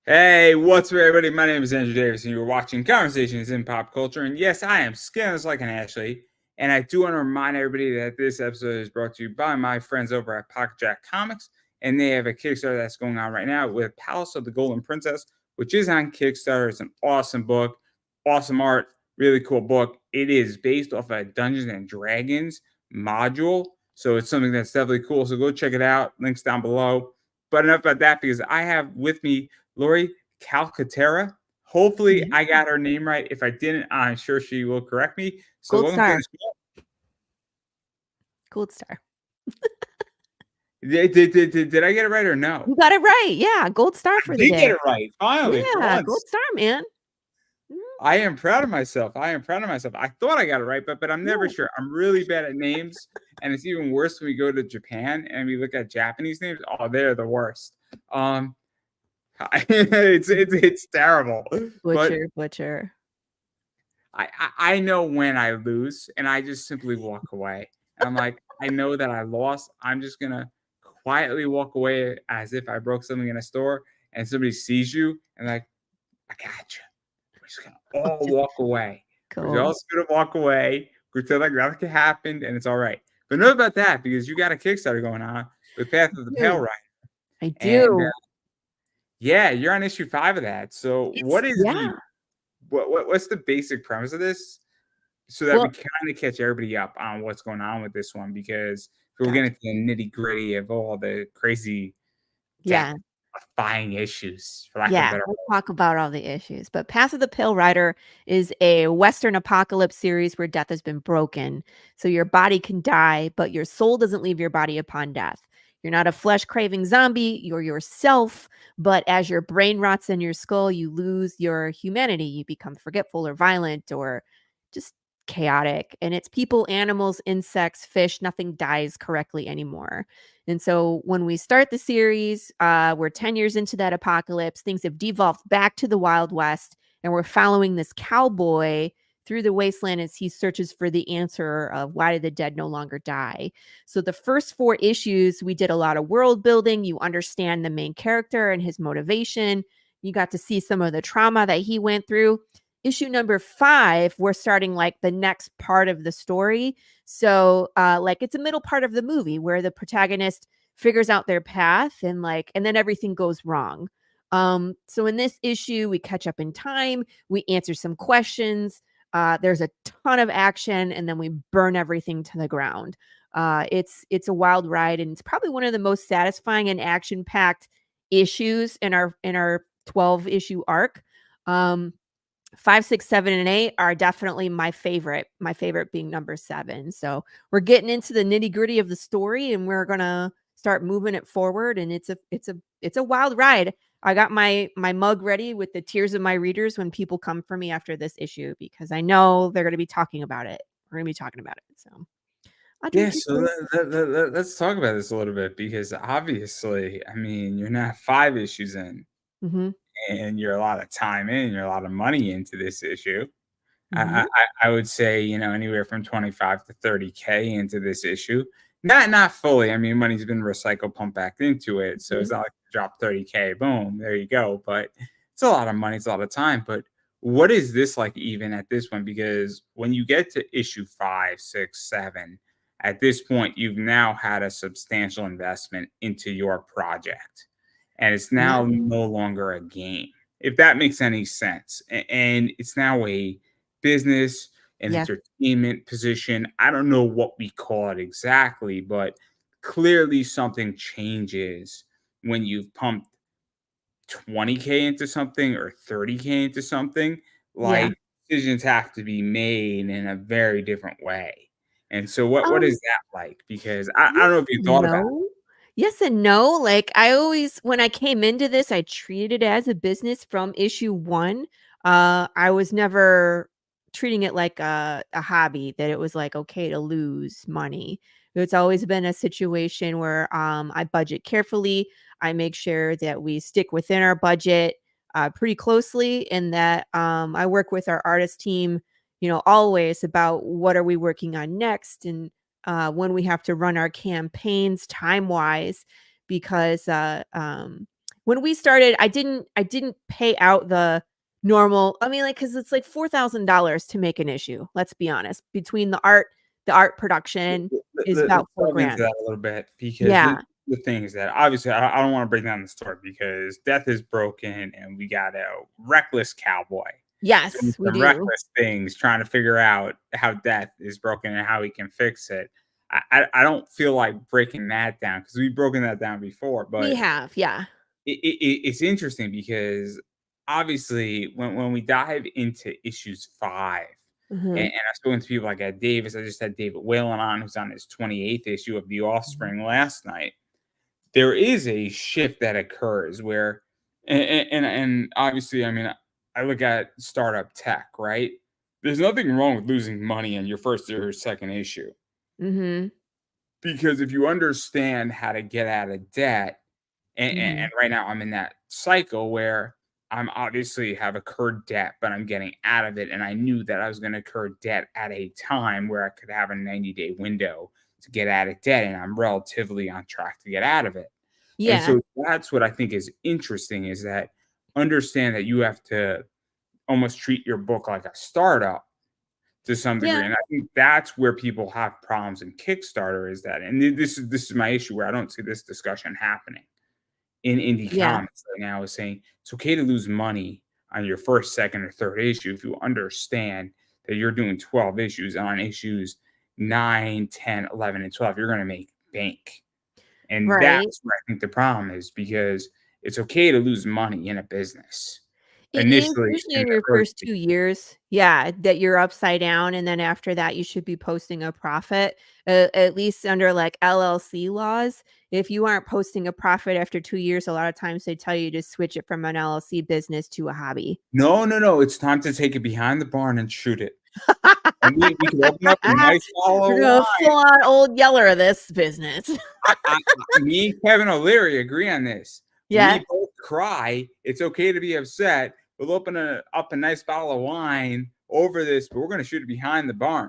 Hey, what's up, everybody? My name is Andrew Davis, and you're watching Conversations in Pop Culture. And yes, I am skinless like an Ashley. And I do want to remind everybody that this episode is brought to you by my friends over at Pocket Jack Comics. And they have a Kickstarter that's going on right now with Palace of the Golden Princess, which is on Kickstarter. It's an awesome book, awesome art, really cool book. It is based off a Dungeons and Dragons module. So it's something that's definitely cool. So go check it out. Links down below. But enough about that, because I have with me Laurie Calcaterra. Hopefully, Yeah. I got her name right. If I didn't, I'm sure she will correct me. So, Gold welcome to the star. show. Gold star. Did I get it right or no? You got it right. Yeah, gold star I for the did get day. it right. Finally, for Yeah, gold once. star, man. I am proud of myself. I thought I got it right, but I'm never Yeah. sure. I'm really bad at names, and it's even worse when we go to Japan and we look at Japanese names. Oh, they're the worst. It's terrible. But Butcher. I know when I lose, and I just simply walk away. And I'm like, I know that I lost. I'm just gonna quietly walk away as if I broke something in a store, and somebody sees you and like, I got you. We're just gonna all Just walk away. We're cool. just gonna walk away. Pretend like nothing happened, and it's all right. But know about that, because you got a Kickstarter going on with Path of the Pale Dude, Rider, I and do. yeah, you're on issue 5 of that. So, It's yeah. what's the basic premise of this? So that we Well, kind of catch everybody up on what's going on with this one, because if we're getting gotcha. to the nitty gritty of all the crazy Yeah. death-defying issues, for lack of a Yeah, better we'll word. talk about all the issues. But Path of the Pale Rider is a Western apocalypse series where death has been broken. So your body can die, but your soul doesn't leave your body upon death. You're not a flesh craving zombie, you're yourself. But as your brain rots in your skull, you lose your humanity. You become forgetful or violent or just chaotic. And it's people, animals, insects, fish, nothing dies correctly anymore. And so when we start the series, we're 10 years into that apocalypse. Things have devolved back to the Wild West, and we're following this cowboy through the wasteland as he searches for the answer of why did the dead no longer die. So the first 4 issues, we did a lot of world building. You understand the main character and his motivation. You got to see some of the trauma that he went through. Issue number 5, we're starting like the next part of the story. So like it's a middle part of the movie where the protagonist figures out their path and then everything goes wrong. So in this issue, we catch up in time, we answer some questions, there's a ton of action, and then we burn everything to the ground. It's a wild ride, and it's probably one of the most satisfying and action-packed issues in our 12 issue arc. Um, 5, 6, 7, and 8 are definitely my favorite. My favorite being number 7. So we're getting into the nitty gritty of the story, and we're gonna start moving it forward. And it's a wild ride. I got my mug ready with the tears of my readers when people come for me after this issue because I know they're gonna be talking about it. We're gonna be talking about it. So I'll Yeah, drink your so tea. let's talk about this a little bit, because obviously, I mean, you're now 5 issues in, Mm-hmm. and you're a lot of time in, you're a lot of money into this issue. I I Mm-hmm. I would say, anywhere from 25 to 30K into this issue. Not fully. I mean, money's been recycled, pumped back into it, so it's Mm-hmm. not like you drop 30K, boom, there you go. But it's a lot of money, it's a lot of time. But what is this like even at this point? Because when you get to issue 5, 6, 7, at this point, you've now had a substantial investment into your project, and it's Yeah. now no longer a game, if that makes any sense. And it's now a business, an Yeah. entertainment position. I don't know what we call it exactly, but clearly something changes when you've pumped 20K into something or 30K into something. Yeah. Like, decisions have to be made in a very different way. And so what Um, is that like? Because I Yes don't know if you and thought about it. no. Yes and no. Like I always when I came into this, I treated it as a business from issue 1. I was never treating it like a hobby that it was like okay to lose money. It's always been a situation where I budget carefully. I make sure that we stick within our budget pretty closely and that I work with our artist team, always about what are we working on next and when we have to run our campaigns time wise because when we started, I didn't pay out the normal. I mean, like, because it's like $4,000 to make an issue. Let's be honest. Between the art production is Let's about four dive into grand. that a little bit because Yeah. the thing is that obviously I don't want to break down the story because death is broken and we got a reckless cowboy doing Yes, we some do. reckless things trying to figure out how death is broken and how he can fix it. I don't feel like breaking that down because we've broken that down before, We but have, yeah. it's interesting because obviously when we dive into issues 5 and Mhm, I've spoken to people like Ed Davis. I just had David Whalen on, who's on his 28th issue of The mhm, Offspring last night. There is a shift that occurs where, and obviously, I mean, I look at startup tech, right? There's nothing wrong with losing money in your first or second issue mhm, because if you understand how to get out of debt, and mhm. right now I'm in that cycle where I'm obviously have incurred debt, but I'm getting out of it. And I knew that I was going to incur debt at a time where I could have a 90-day window to get out of debt. And I'm relatively on track to get out of it. And Yeah, so that's what I think is interesting is that understand that you have to almost treat your book like a startup to some degree. yeah, And I think that's where people have problems in Kickstarter is that, and this is my issue where I don't see this discussion happening in indie yeah, comics right now is saying it's okay to lose money on your first, second, or third issue if you understand that you're doing 12 issues and on issues 9, 10, 11, and 12, you're going to make bank. And right. that's where I think the problem is because it's okay to lose money in a business It is initially usually in in the your early first 2 years, yeah, that you're upside down, and then after that, you should be posting a profit, at least under, like, LLC laws. If you aren't posting a profit after 2 years, a lot of times they tell you to switch it from an LLC business to a hobby. No, no, no. It's time to take it behind the barn and shoot it. And we could open up a nice bottle of We're wine. doing full on old yeller of this business. Me and Kevin O'Leary agree on this. Yeah. We both cry. It's okay to be upset. We'll open up a nice bottle of wine over this, but we're going to shoot it behind the barn.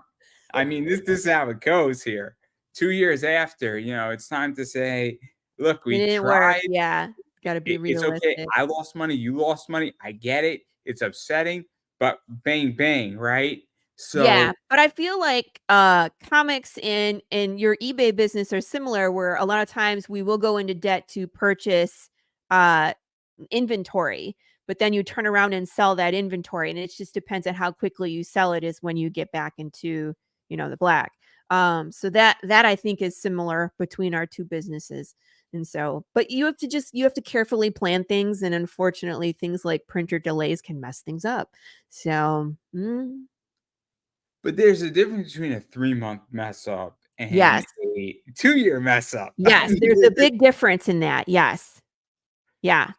I mean, this is how it goes here. 2 years after, it's time to say, look, It we didn't work, tried. yeah. Gotta be It's okay. realistic. I lost money. You lost money. I get it. It's upsetting, but bang, bang, right? Yeah, So but I feel like, comics and your eBay business are similar where a lot of times we will go into debt to purchase, uh, inventory, but then you turn around and sell that inventory, and it just depends on how quickly you sell it is when you get back into, the black. So that I think is similar between our 2 businesses, and so but you have to carefully plan things, and unfortunately, things like printer delays can mess things up. So, but there's a difference between a 3-month mess up and yes. a 2-year mess up. I Yes, mean, there's a big difference in that, yes. Yeah.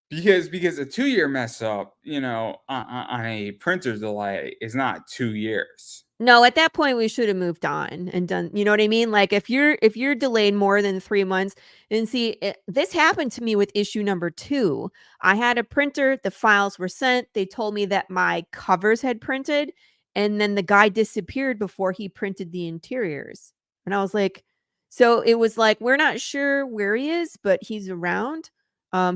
because a 2-year mess up, on a printer's delay is not 2 years. No, at that point, we should have moved on and done you know what I mean? Like, if you're delayed more than 3 months and see, this happened to me with issue number 2. I had a printer, the files were sent, they told me that my covers had printed, and then the guy disappeared before he printed the interiors. And I was like so it was like, "We're not sure where he is, but he's around."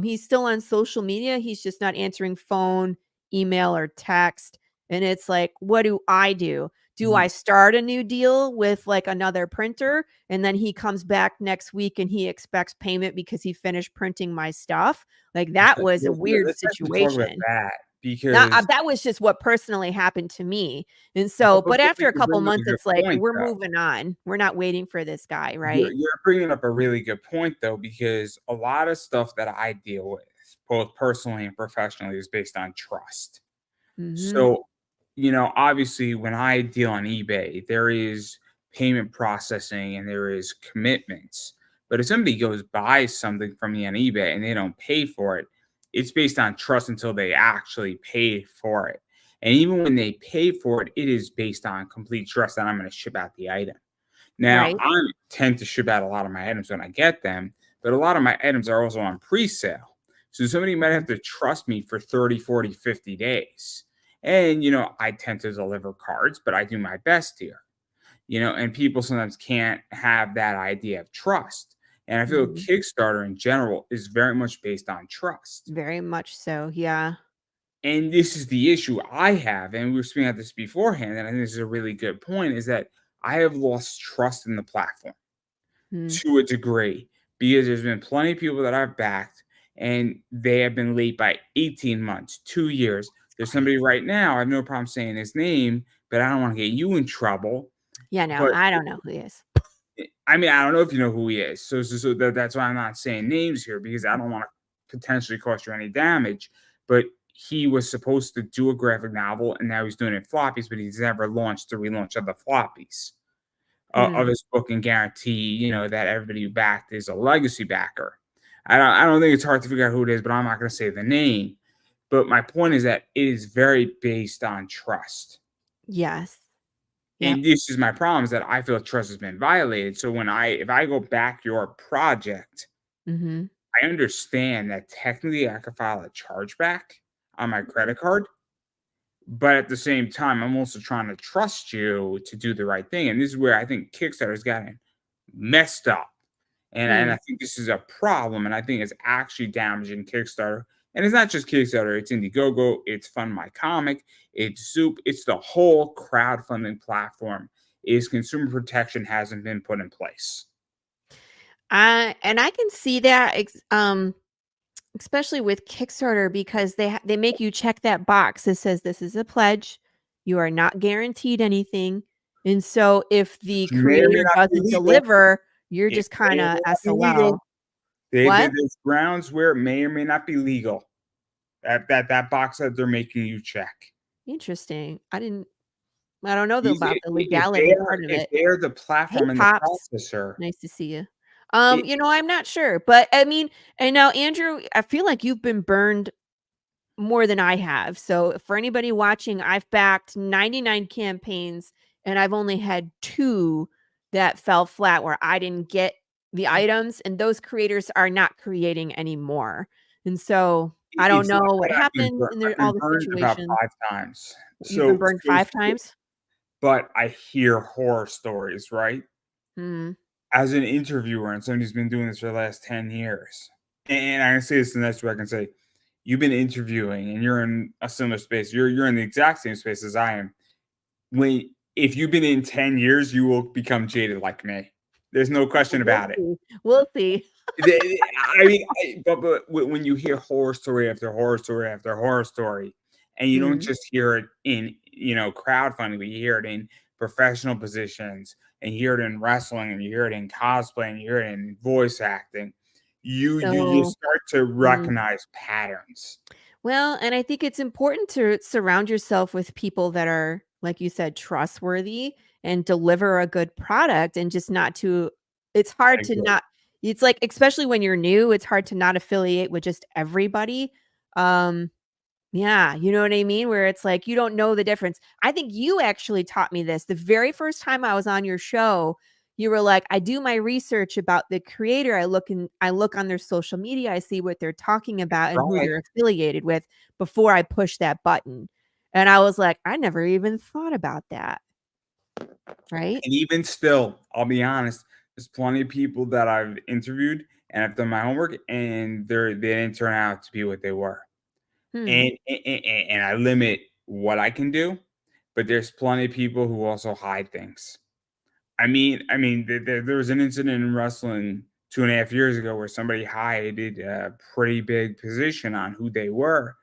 He's still on social media, he's just not answering phone, email, or text, and it's like, "What do I do?" Do I Mhm. start a new deal with, like, another printer, and then he comes back next week and he expects payment because he finished printing my stuff? Like, that was a weird Let's actually talk about situation. that Now, because that was just what personally happened to me, and but so but but but after a you're couple bringing up a months, good it's like, point, we're though. moving on. We're not waiting for this guy, You're right? you're bringing up a really good point, though, because a lot of stuff that I deal with, both personally and professionally, is based on trust. Mhm. So, obviously, when I deal on eBay, there is payment processing and there is commitments. But if somebody goes buys something from me on eBay and they don't pay for it, it's based on trust until they actually pay for it. And even when they pay for it, it is based on complete trust that I'm going to ship out the item. Now, Right. I tend to ship out a lot of my items when I get them, but a lot of my items are also on pre-sale. So somebody might have Mhm. to trust me for 30, 40, 50 days. And, I tend to deliver cards, but I do my best here, and people sometimes can't have that idea of trust. And I feel Mhm. Kickstarter in general is very much based on trust. Very much so, yeah. And this is the issue I have, and we were speaking about this beforehand, and I think this is a really good point, is that I have lost trust in the platform Mm. to a degree because there's been plenty of people that I've backed and they have been late by 18 months, 2 years. There's somebody Crazy. right now, I have no problem saying his name, but I don't want to get you in trouble. Yeah, no, But I don't know who he is. I mean, I don't know if you know who he is. So that's why I'm not saying names here because I don't want to potentially cause you any damage. But he was supposed to do a graphic novel and now he's doing it floppies, but he's never launched the relaunch of the floppies of Mm. his book and guarantee, that everybody who backed is a legacy backer. I don't think it's hard to figure out who it is, but I'm not going to say the name. But my point is that it is very based on trust. Yes. Yep. And this is my problem is that I feel trust has been violated. So if I go back your project, Mhm. I understand that technically I could file a chargeback on my Mhm. credit card, but at the same time, I'm also trying to trust you to do the right thing. And this is where I think Kickstarter's gotten messed up. And I Mm. think this is a problem, and I think it's actually damaging Kickstarter. And it's not just Kickstarter, it's Indiegogo, it's Fund My Comic, it's Zoop, it's the whole crowdfunding platform. Is consumer protection hasn't been put in place. And I can see that especially with Kickstarter because they make you check that box that says this is a pledge. You are not guaranteed anything. And so if the Which may or may creator not be doesn't legal. deliver, you're It just may or kinda may not be SOL. legal. What? There's grounds where it may or may not be legal. That box that they're making you check. Interesting. I don't know though about the If legality they're part of if it. they're the Hey, platform and the Pops. processor, Nice to see you. it I'm not sure, but I mean, and now Andrew, I feel like you've been burned more than I have. So for anybody watching, I've backed 99 campaigns and I've only had 2 that fell flat where I didn't get the items and those creators are not creating anymore. And so I don't it's know not what that happens in I've all been the burned about situations. 5 times. You've been So burned so 5 so times? but I hear horror stories, right? Hmm. As an interviewer and somebody who's been doing this for the last 10 years, and I can say this the next way I can say, you've been interviewing and you're in a similar space. You're in the exact same space as I am. If you've been in 10 years, you will become jaded like me. There's no question We'll about it. see. We'll see. I mean, but when you hear horror story after horror story after horror story, and you don't Mm. just hear it in crowdfunding, but you hear it in professional positions, and you hear it in wrestling, and you hear it in cosplay, and you hear it in voice acting, you So, start to mm. recognize patterns. Well, and I think it's important to surround yourself with people that are, like you said, trustworthy and deliver a good product and just not to it's I hard to agree. not it's like especially when you're new, it's hard to not affiliate with just everybody. Um Yeah, you know what I mean? Where it's like you don't know the difference. I think you actually taught me this. The very first time I was on your show, you were like, "I do my research about the creator. I look on their social media, I see what they're talking about and who Try. they're affiliated with before I push that button." And I was like, "I never even thought about that." Right? And even still, I'll be honest, there's plenty of people that I've interviewed and I've done my homework, and they didn't turn out to be what they were. Hmm. And I limit what I can do, but there's plenty of people who also hide things. There was an incident in wrestling 2.5 years ago where somebody hided a pretty big position on who they were,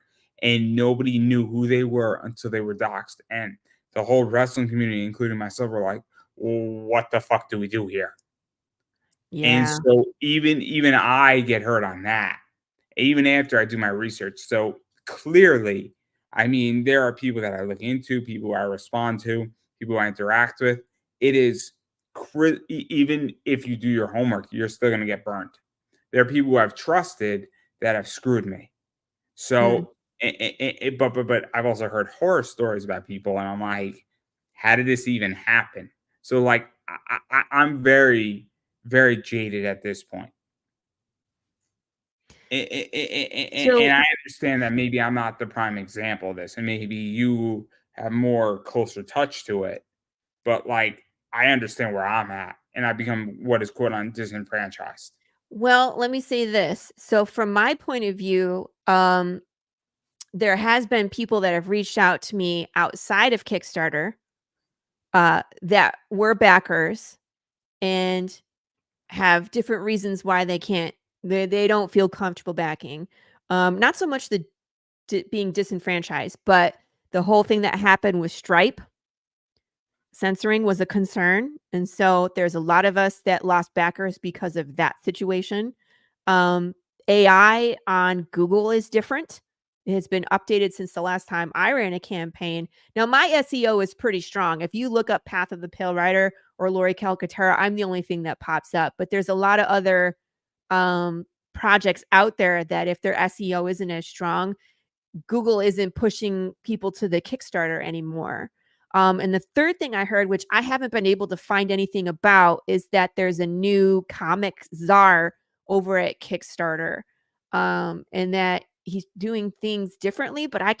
and nobody knew who they were until they were doxxed. And the whole wrestling community, including myself, were like, "Well, what the fuck do we do here?" And Yeah. so even I get hurt on that, even after I do my research. So clearly, there are people that I look into, people I respond to, people I interact with. It is even if you do your homework, you're still going to get burned. There are people who I've trusted that have screwed me. Hmm. So, but I've also heard horror stories about people, and I'm like, how did this even happen? So, like, I'm very, very jaded at this point. And So I understand that maybe I'm not the prime example of this, and maybe you have more closer touch to it. But like, I understand where I'm at, and I become what is quote on disenfranchised. Well, let me say this. So from my point of view, there has been people that have reached out to me outside of Kickstarter, that were backers and have different reasons why they don't feel comfortable backing. Not so much the being disenfranchised, but the whole thing that happened with Stripe censoring was a concern, and so there's a lot of us that lost backers because of that situation. Um, AI on Google is different. It has been updated since the last time I ran a campaign. Now, my SEO is pretty strong. If you look up Path of the Pale Rider or Laurie Calcaterra, I'm the only thing that pops up. But there's a lot of other um, projects out there that if their SEO isn't as strong, Google isn't pushing people to the Kickstarter anymore. And the third thing I heard, which I haven't been able to find anything about, is that there's a new comic czar over at Kickstarter, and that he's doing things differently. But I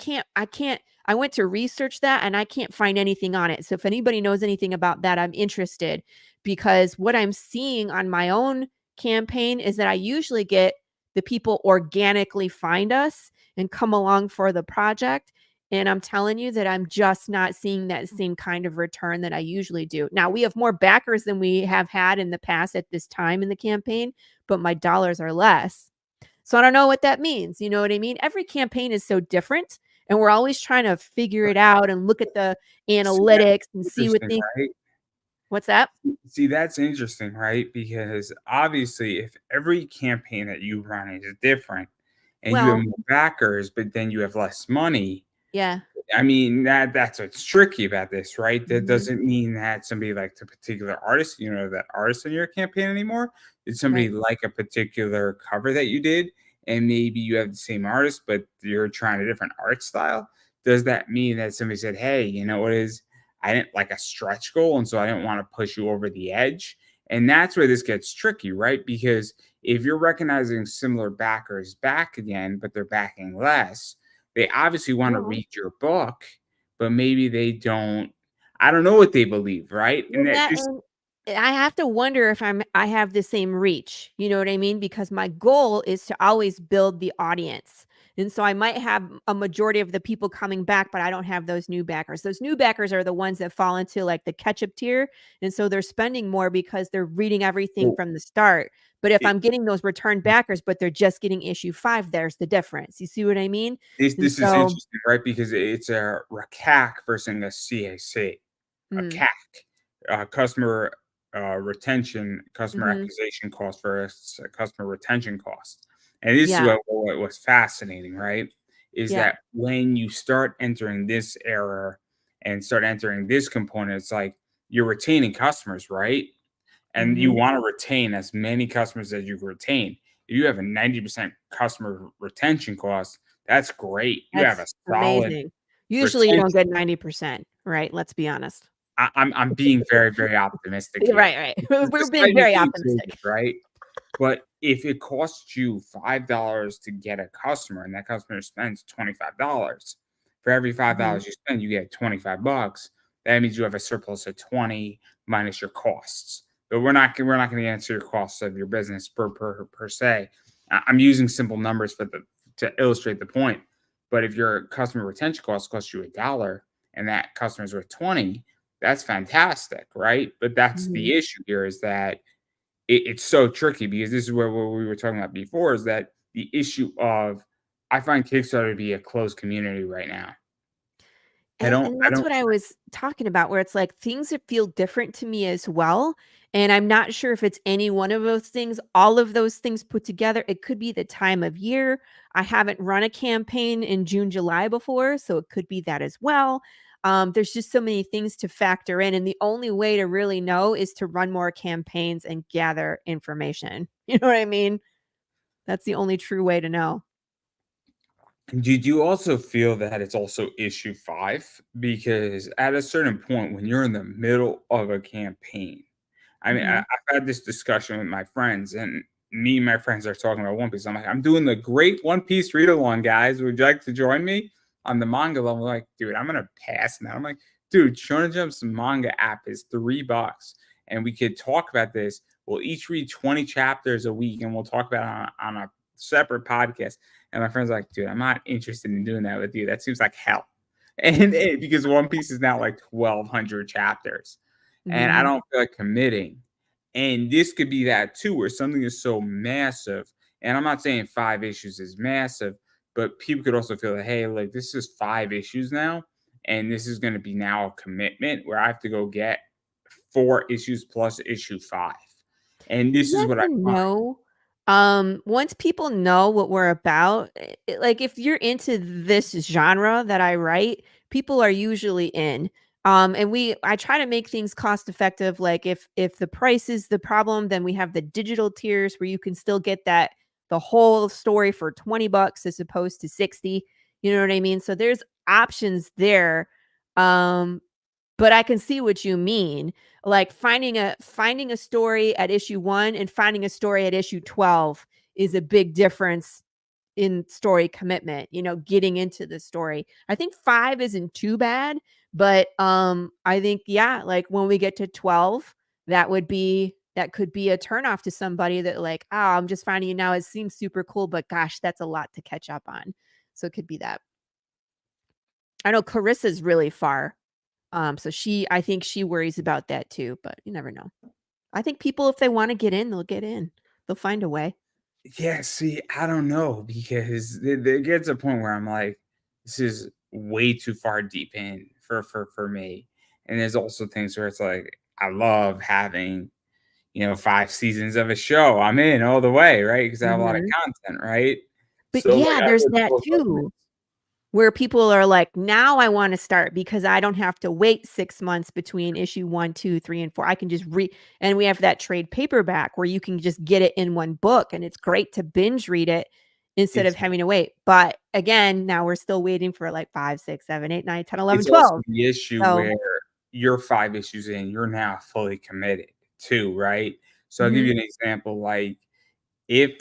went to research that and I can't find anything on it. So if anybody knows anything about that, I'm interested, because what I'm seeing on my own campaign is that I usually get the people organically find us and come along for the project. And I'm telling you that I'm just not seeing that same kind of return that I usually do. Now, we have more backers than we have had in the past at this time in the campaign, but my dollars are less. So I don't know what that means. You know what I mean? Every campaign is so different, and we're always trying to figure it out and look at the See, that's analytics and see what interesting, things. right? What's that? See, that's interesting, right? Because obviously, if every campaign that you run is different and you have Well, more backers, but then you have less money, yeah. I mean, that's what's tricky about this, right? That Mhm. doesn't mean that somebody liked a particular artist, that artist in your campaign anymore. Did somebody Right. like a particular cover that you did, and maybe you have the same artist, but you're trying a different art style? Does that mean that somebody said, "Hey, you know what is? I didn't like a stretch goal, and so I didn't want to push you over the edge." And that's where this gets tricky, right? Because if you're recognizing similar backers back again, but they're backing less, they obviously wanna Well, read your book, but maybe they don't. I don't know what they believe, right? well, And that that this and I have to wonder if I have the same reach, you know what I mean? Because my goal is to always build the audience. And so I might have a majority of the people coming back, but I don't have those new backers. Those new backers are the ones that fall into like the ketchup tier. And so they're spending more because they're reading everything well, from the start. But if it I'm getting those return backers, but they're just getting issue 5, there's the difference. You see what I mean? this And this is so, interesting, right? Because it's a CAC versus a CAC. A mm, CAC, customer mhm, acquisition cost versus customer retention cost. And this is yeah, what was fascinating, right? Is yeah, that when you start entering this error and start entering this component, it's like you're retaining customers, right? And you mhm. want to retain as many customers as you can retain. If you have a 90% customer retention cost, that's great. You have a That's solid amazing. Usually, you retention. don't get 90%, right? Let's be honest. I'm being very, very optimistic Yeah, here. right, right. It's We're being despite me very being optimistic. jaded, right? But if it costs you $5 to get a customer and that customer spends $25, for every Mhm, $5 you spend, you get 25 bucks. That means you have a surplus of 20 minus your costs. But we're not going to answer your costs of your business per se. I'm using simple numbers to illustrate the point. But if your customer retention costs you $1 and that customer's worth 20, that's fantastic, right? But that's mhm. the issue here is that it's so tricky because this is where what we were talking about before is that the issue of I find Kickstarter to be a closed community right now. I don't And I that's don't what I was talking about, where it's like things that feel different to me as well. And I'm not sure if it's any one of those things, all of those things put together. It could be the time of year. I haven't run a campaign in June, July before, so it could be that as well. There's just so many things to factor in. And the only way to really know is to run more campaigns and gather information. You know what I mean? That's the only true way to know. Did you also feel that it's also issue 5? Because at a certain point when you're in the middle of a campaign, I mean, Hmm. I've had this discussion with my friends, and me and my friends are talking about One Piece. I'm like, "I'm doing the great One Piece read along, guys. Would you like to join me?" On the manga level, like, "Dude, I'm gonna pass now." I'm like, "Dude, Shonen Jump's manga app is $3, and we could talk about this, we'll each read 20 chapters a week, and we'll talk about it on a separate podcast. And my friend's like, dude, I'm not interested in doing that with you. That seems like hell. And because One Piece is now like 1,200 chapters, and I Mhm. don't feel like committing. And this could be that too, where something is so massive. And I'm not saying 5 issues is massive, but people could also feel that, hey, like this is 5 issues now, and this is going to be now a commitment where I have to go get 4 issues plus issue 5. And this is Yes what I and find. no. Once people know what we're about, like if you're into this genre that I write, people are usually in. And I try to make things cost effective. Like if the price is the problem, then we have the digital tiers where you can still get the whole story for $20 as opposed to 60. You know what I mean? So there's options there. Um, but I can see what you mean. Like finding a story at issue 1 and finding a story at issue 12 is a big difference in story commitment, getting into the story. I think 5 isn't too bad, but I think yeah, like when we get to 12, that could be a turnoff to somebody that like, "Oh, I'm just finding it now. It seems super cool, but gosh, that's a lot to catch up on." So it could be that. I know Carissa's really far. So I think she worries about that too, but you never know. I think people, if they wanna get in, they'll get in. They'll find a way. Yeah, see, I don't know because there gets a point where I'm like, this is way too far deep in for me. And there's also things where it's like, I love having 5 seasons of a show. I'm in all the way, right? Because I have a lot of Mhm. content, right? But So like yeah, I there's live that both too, where people are like, "Now I wanna start because I don't have to wait 6 months between issue 1, 2, 3, and 4. I can just read." And we have that trade paperback where you can just get it in one book, and it's great to binge read it instead of it's having to wait. But again, now we're still waiting for like 5, 6, 7, 8, 9, 10, 11, it's also 12. the issue So where you're 5 issues in, you're now fully committed too, right? So I'll give mhm, you an example. Like if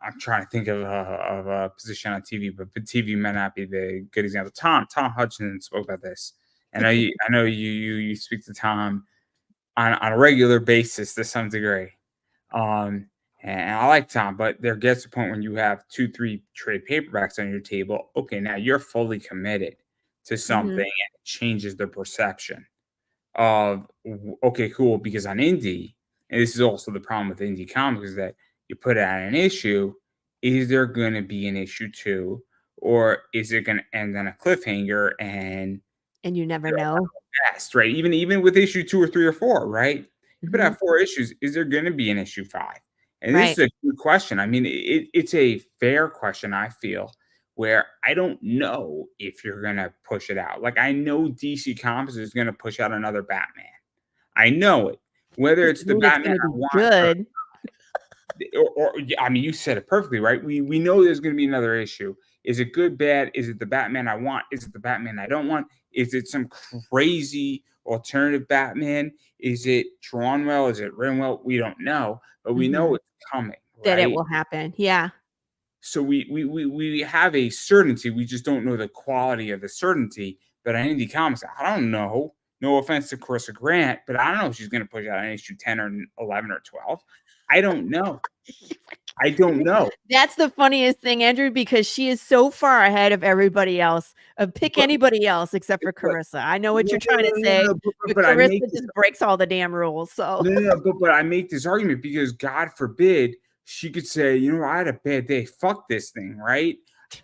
I'm trying to think of a position on TV, but TV may not be the good example. Tom Hudson spoke about this, and I know you speak to Tom on a regular basis to some degree. Um, and I like Tom, but there gets a point when you have 2, 3 trade paperbacks on your table. Okay, now you're fully committed to something, mhm, and it changes the perception of okay, cool. Because on indie, and this is also the problem with indie comics, is that you put out an issue. Is there going to be an issue 2, or is it going to end on a cliffhanger and and you never you're know. best, right? Even with issue 2 or 3 or 4, right? You put Mhm, out 4 issues. Is there going to be an issue 5? And this right. is a good question. I mean, it's a fair question. I feel where I don't know if you're going to push it out. Like I know DC Comics is going to push out another Batman. I know it. Whether it's Doesn't the mean it's Batman gonna I be want good. or yeah, I mean, you said it perfectly, right? We know there's going to be another issue. Is it good, bad? Is it the Batman I want? Is it the Batman I don't want? Is it some crazy alternative Batman? Is it drawn well? Is it written well? We don't know, but we know Mhm. it's coming, That it right? will happen. Yeah. So we have a certainty. We just don't know the quality of the certainty. But on indie comics, I don't know. No offense to Carissa Grant, but I don't know if she's going to push out an issue 10 or 11 or 12. I don't know. I don't know. That's the funniest thing, Andrew, because she is so far ahead of everybody else. Pick But anybody else except for but Carissa. I know what no, you're no, trying to no, no, say, no, but but I Carissa make this just breaks all the damn rules, so no, no, no, but I make this argument because God forbid she could say, I had a bad day. Fuck this thing, right?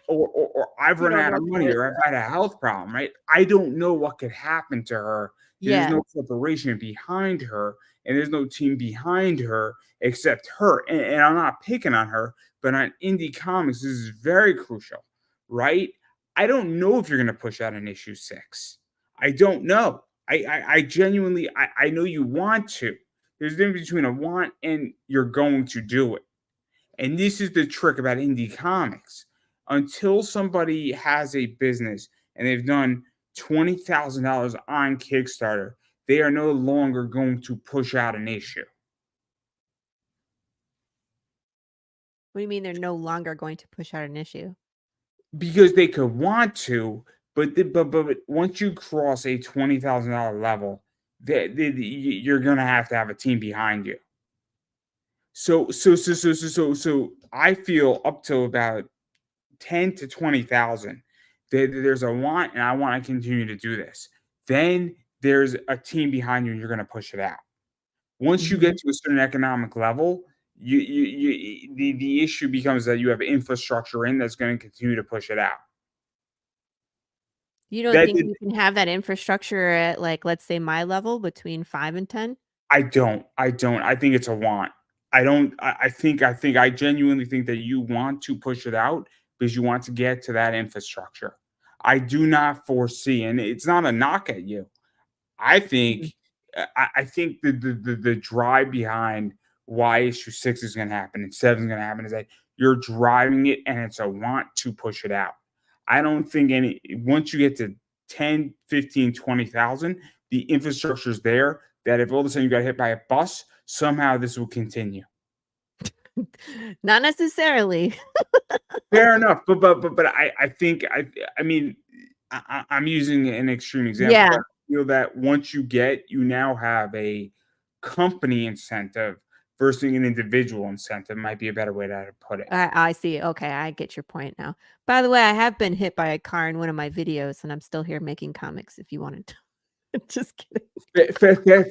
Or I've you run don't out know of money, or Carissa. I've had a health problem, right? I don't know what could happen to her. There's Yeah. no corporation behind her, and there's no team behind her except her. And I'm not picking on her, but on indie comics, this is very crucial, right? I don't know if you're going to push out an issue 6. I don't know. I genuinely, I know you want to. There's a difference between a want and you're going to do it. And this is the trick about indie comics. Until somebody has a business and they've done $20,000 on Kickstarter, they are no longer going to push out an issue What do you mean they're no longer going to push out an issue? because they could want to, but once you cross a $20,000 level, you're going to have a team behind you. So I feel up to about 10 to 20,000. There's a want, and I want to continue to do this. Then there's a team behind you, and you're going to push it out. Once you get Mhm. to a certain economic level, the issue becomes that you have infrastructure in that's going to continue to push it out. You don't That think you can have that infrastructure at, like, let's say, my level between 5 and 10? I don't. I don't. I think it's a want. I don't. I genuinely think that you want to push it out because you want to get to that infrastructure. I do not foresee, and it's not a knock at you. I think Mhm. I think the drive behind why issue 6 is gonna happen and 7 is gonna happen is that you're driving it and it's a want to push it out. I don't think any once you get to 10, 15, 20,000, the infrastructure is there that if all of a sudden you got hit by a bus, somehow this will continue. Not necessarily. Fair enough, but I think I mean, I'm using an extreme example, Yeah. but I feel that once you now have a company incentive versus an individual incentive might be a better way to put it. I see. Okay, I get your point now. By the way, I have been hit by a car in one of my videos, and I'm still here making comics if you wanted to. Just kidding.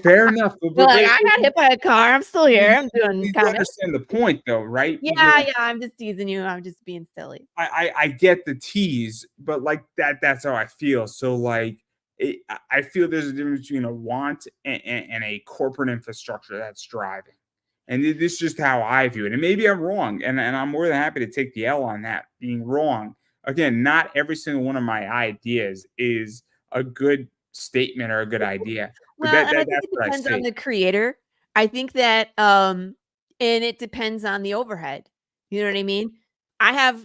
Fair enough, You're like, "I got hit by a car. I'm still you here. I'm doing you comics." understand the point though, right? Because Yeah, yeah, I'm just teasing you. I'm just being silly. I get the tease, but like that's how I feel. So like I feel there's a difference between a want and a corporate infrastructure that's driving. And this is just how I view it. And maybe I'm wrong. And I'm more than happy to take the L on that, being wrong. Again, not every single one of my ideas is a good statement or a good idea. But Well, and I think that's it what I depends on see. the creator. I think that, and it depends on the overhead. You know what I mean? I have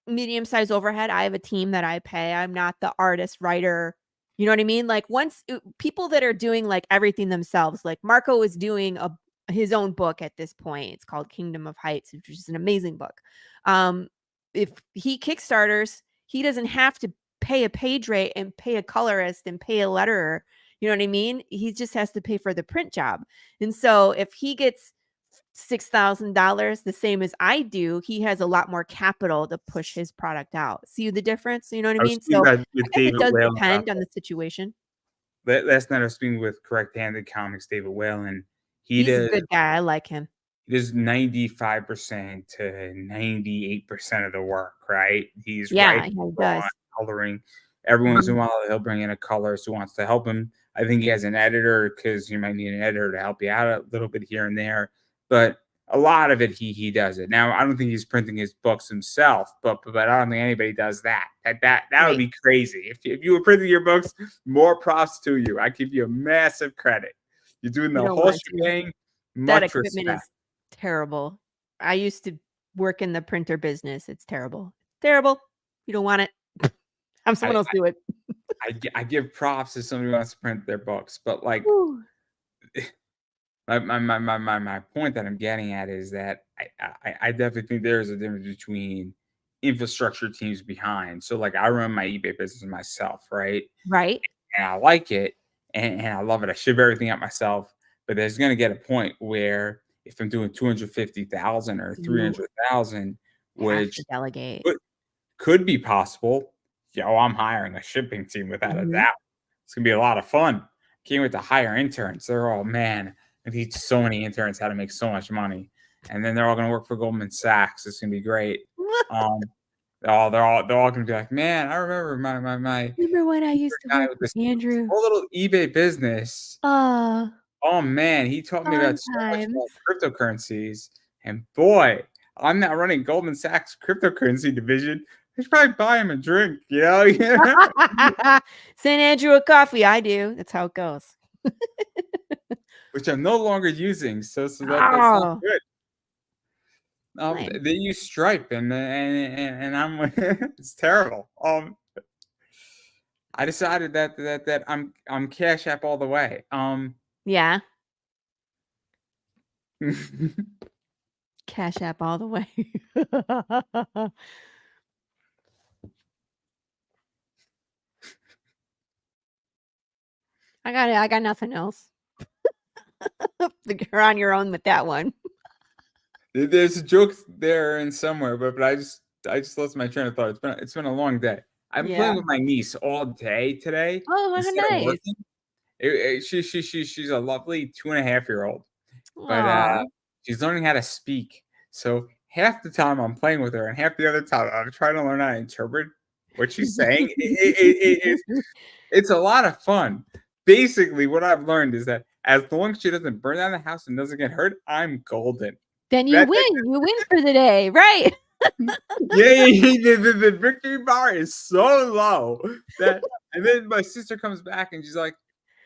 medium-sized overhead. I have a team that I pay. I'm not the artist, writer. You know what I mean? Like once people that are doing like everything themselves, like Marco is doing his own book at this point. It's called Kingdom of Heights, which is an amazing book. Um, if he kickstarters, he doesn't have to pay a page rate and pay a colorist and pay a letterer. You know what I mean? He just has to pay for the print job. And so if he gets $6,000, the same as I do, he has a lot more capital to push his product out. See the difference? You know what I I was mean? speaking So about I with guess it David does Whalen about depend on the situation. last night I was speaking with Correct Handed Comics, David Whalen. He He's a does good guy. I like him. He does 95% to 98% of the work, right? He's Yeah, writing, he drawing, does. coloring. Every once in Mhm. a while, he'll bring in a colorist who wants to help him. I think he has an editor because you might need an editor to help you out a little bit here and there. But a lot of it, he does it. Now, I don't think he's printing his books himself, but I don't think anybody does that. That would Right. be crazy. If you were printing your books, more props to you. I give you a massive credit. You're doing You the don't whole want to. shebang. That Much equipment respect. is terrible. I used to work in the printer business. It's terrible. Terrible. You don't want it. Have someone I else do it. I give props to somebody who wants to print their books, but like Whew. my point that I'm getting at is that I definitely think there is a difference between infrastructure teams behind. So like I run my eBay business myself, right? Right? And I like it and I love it. I ship everything out myself, but there's gonna get a point where if I'm doing 250,000 or You 300,000, have which to delegate. could could be possible. Yo, I'm hiring a shipping team without a Mhm. doubt. It's gonna be a lot of fun. Can't wait to hire interns. They're all man. I teach so many interns how to make so much money, and then they're all gonna work for Goldman Sachs. It's gonna be great. Um, they're all gonna be like, man, I remember my Remember when I used to guy work with for this Andrew? whole little eBay business. Ah, Oh man, he taught me fun about so much times. about cryptocurrencies. And boy, I'm not running Goldman Sachs cryptocurrency division. I should probably buy him a drink, you know? Yeah. St. Andrew a coffee, I do. That's how it goes. Which I'm no longer using. So that's not Oh, good. lame. They use Stripe and I'm it's terrible. I decided that I'm Cash App all the way. Yeah, Cash App all the way. I got nothing else. You're on your own with that one. There's a joke there in somewhere, but I just lost my train of thought. It's been a long day. I've been playing Yeah. with my niece all day today Oh, how instead of nice. working. She's a lovely 2.5-year-old, but Aw. she's learning how to speak. So half the time I'm playing with her, and half the other time I'm trying to learn how to interpret what she's saying. It's a lot of fun. Basically, what I've learned is that as long as she doesn't burn down the house and doesn't get hurt, I'm golden. Then you That win. You win for the day, right? yeah, the victory bar is so low that, and then my sister comes back and she's like,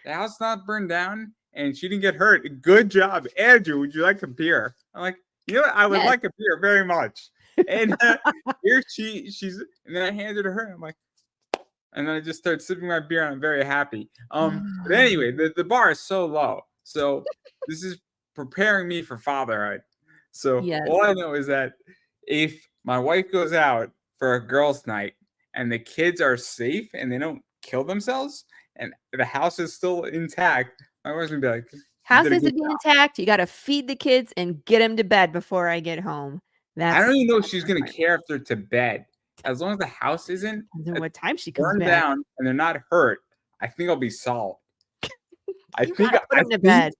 "The house not burned down and she didn't get hurt. Good job, Andrew. Would you like a beer?" I'm like, "You know what? I would Yes. like a beer very much." And here she's, and then I handed it to her. I'm like, and then I just start sipping my beer and I'm very happy. But anyway, the bar is so low. So this is preparing me for fatherhood. So Yes. all I know is that if my wife goes out for a girls' night and the kids are safe and they don't kill themselves and the house is still intact, my wife's gonna be like, "You House did a has to good be job." intact. You gotta feed the kids and get them to bed before I get home. I don't That's even know if she's her gonna part. care if they're to bed. As long as the house isn't Depends on what time she comes burned back. down and they're not hurt, I think I'll be solid. I You think gotta put I them to think bed.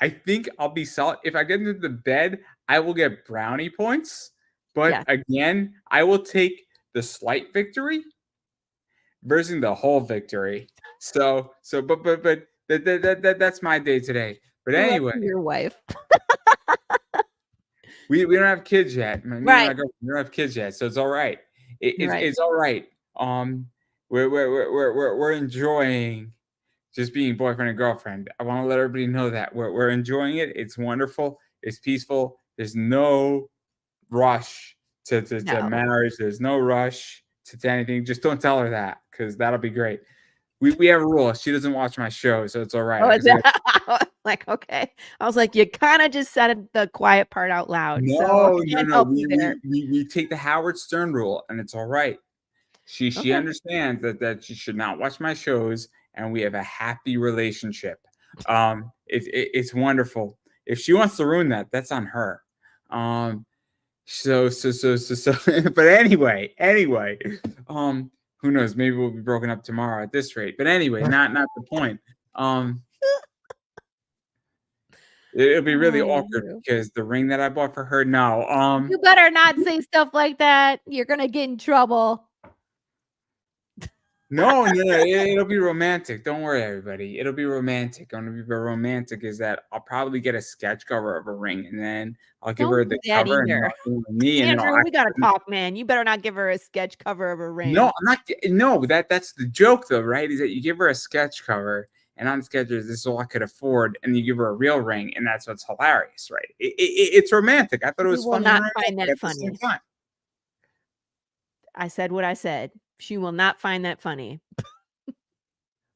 I think I'll be solid. If I get into the bed, I will get brownie points. But Yes. again, I will take the slight victory versus the whole victory. But that's my day today. But You're anyway, lucky your wife. we don't have kids yet. Me and my Right. girlfriend, we don't have kids yet, so it's all right. It's Right. it's all right. Um, we're enjoying just being boyfriend and girlfriend. I want to let everybody know that we're enjoying it. It's wonderful. It's peaceful. There's no rush to No. marriage. There's no rush to anything. Just don't tell her that because that'll be great. We have a rule. She doesn't watch my show, so it's all right. Oh, is that like, okay. I was like, you kinda just said the quiet part out loud, so No, I no, can't no. help We, you we there. we we take the Howard Stern rule, and it's all right. She Okay. understands that she should not watch my shows, and we have a happy relationship. It's wonderful. If she wants to ruin that, that's on her. Um, so. But anyway, um, who knows? Maybe we'll be broken up tomorrow at this rate. But anyway, not the point. Um, it'll be really Oh, awkward Andrew. because the ring that I bought for her. No, You better not say stuff like that. You're gonna get in trouble. no, it'll be romantic. Don't worry, everybody. It'll be romantic. Gonna be very romantic is that I'll probably get a sketch cover of a ring, and then I'll give Don't her do the that cover, and either. I'll give her me, and then I'll Andrew, we gotta actually, talk, man. You better not give her a sketch cover of a no, ring. I'm not. No, that's the joke, though, right? Is that you give her a sketch cover, and on the sketch, this is all I could afford, and you give her a real ring, and that's what's hilarious, right? It's romantic. I thought it She was will funny and not romantic find that at the same funny. time. I said what I said. She will not find that funny. But,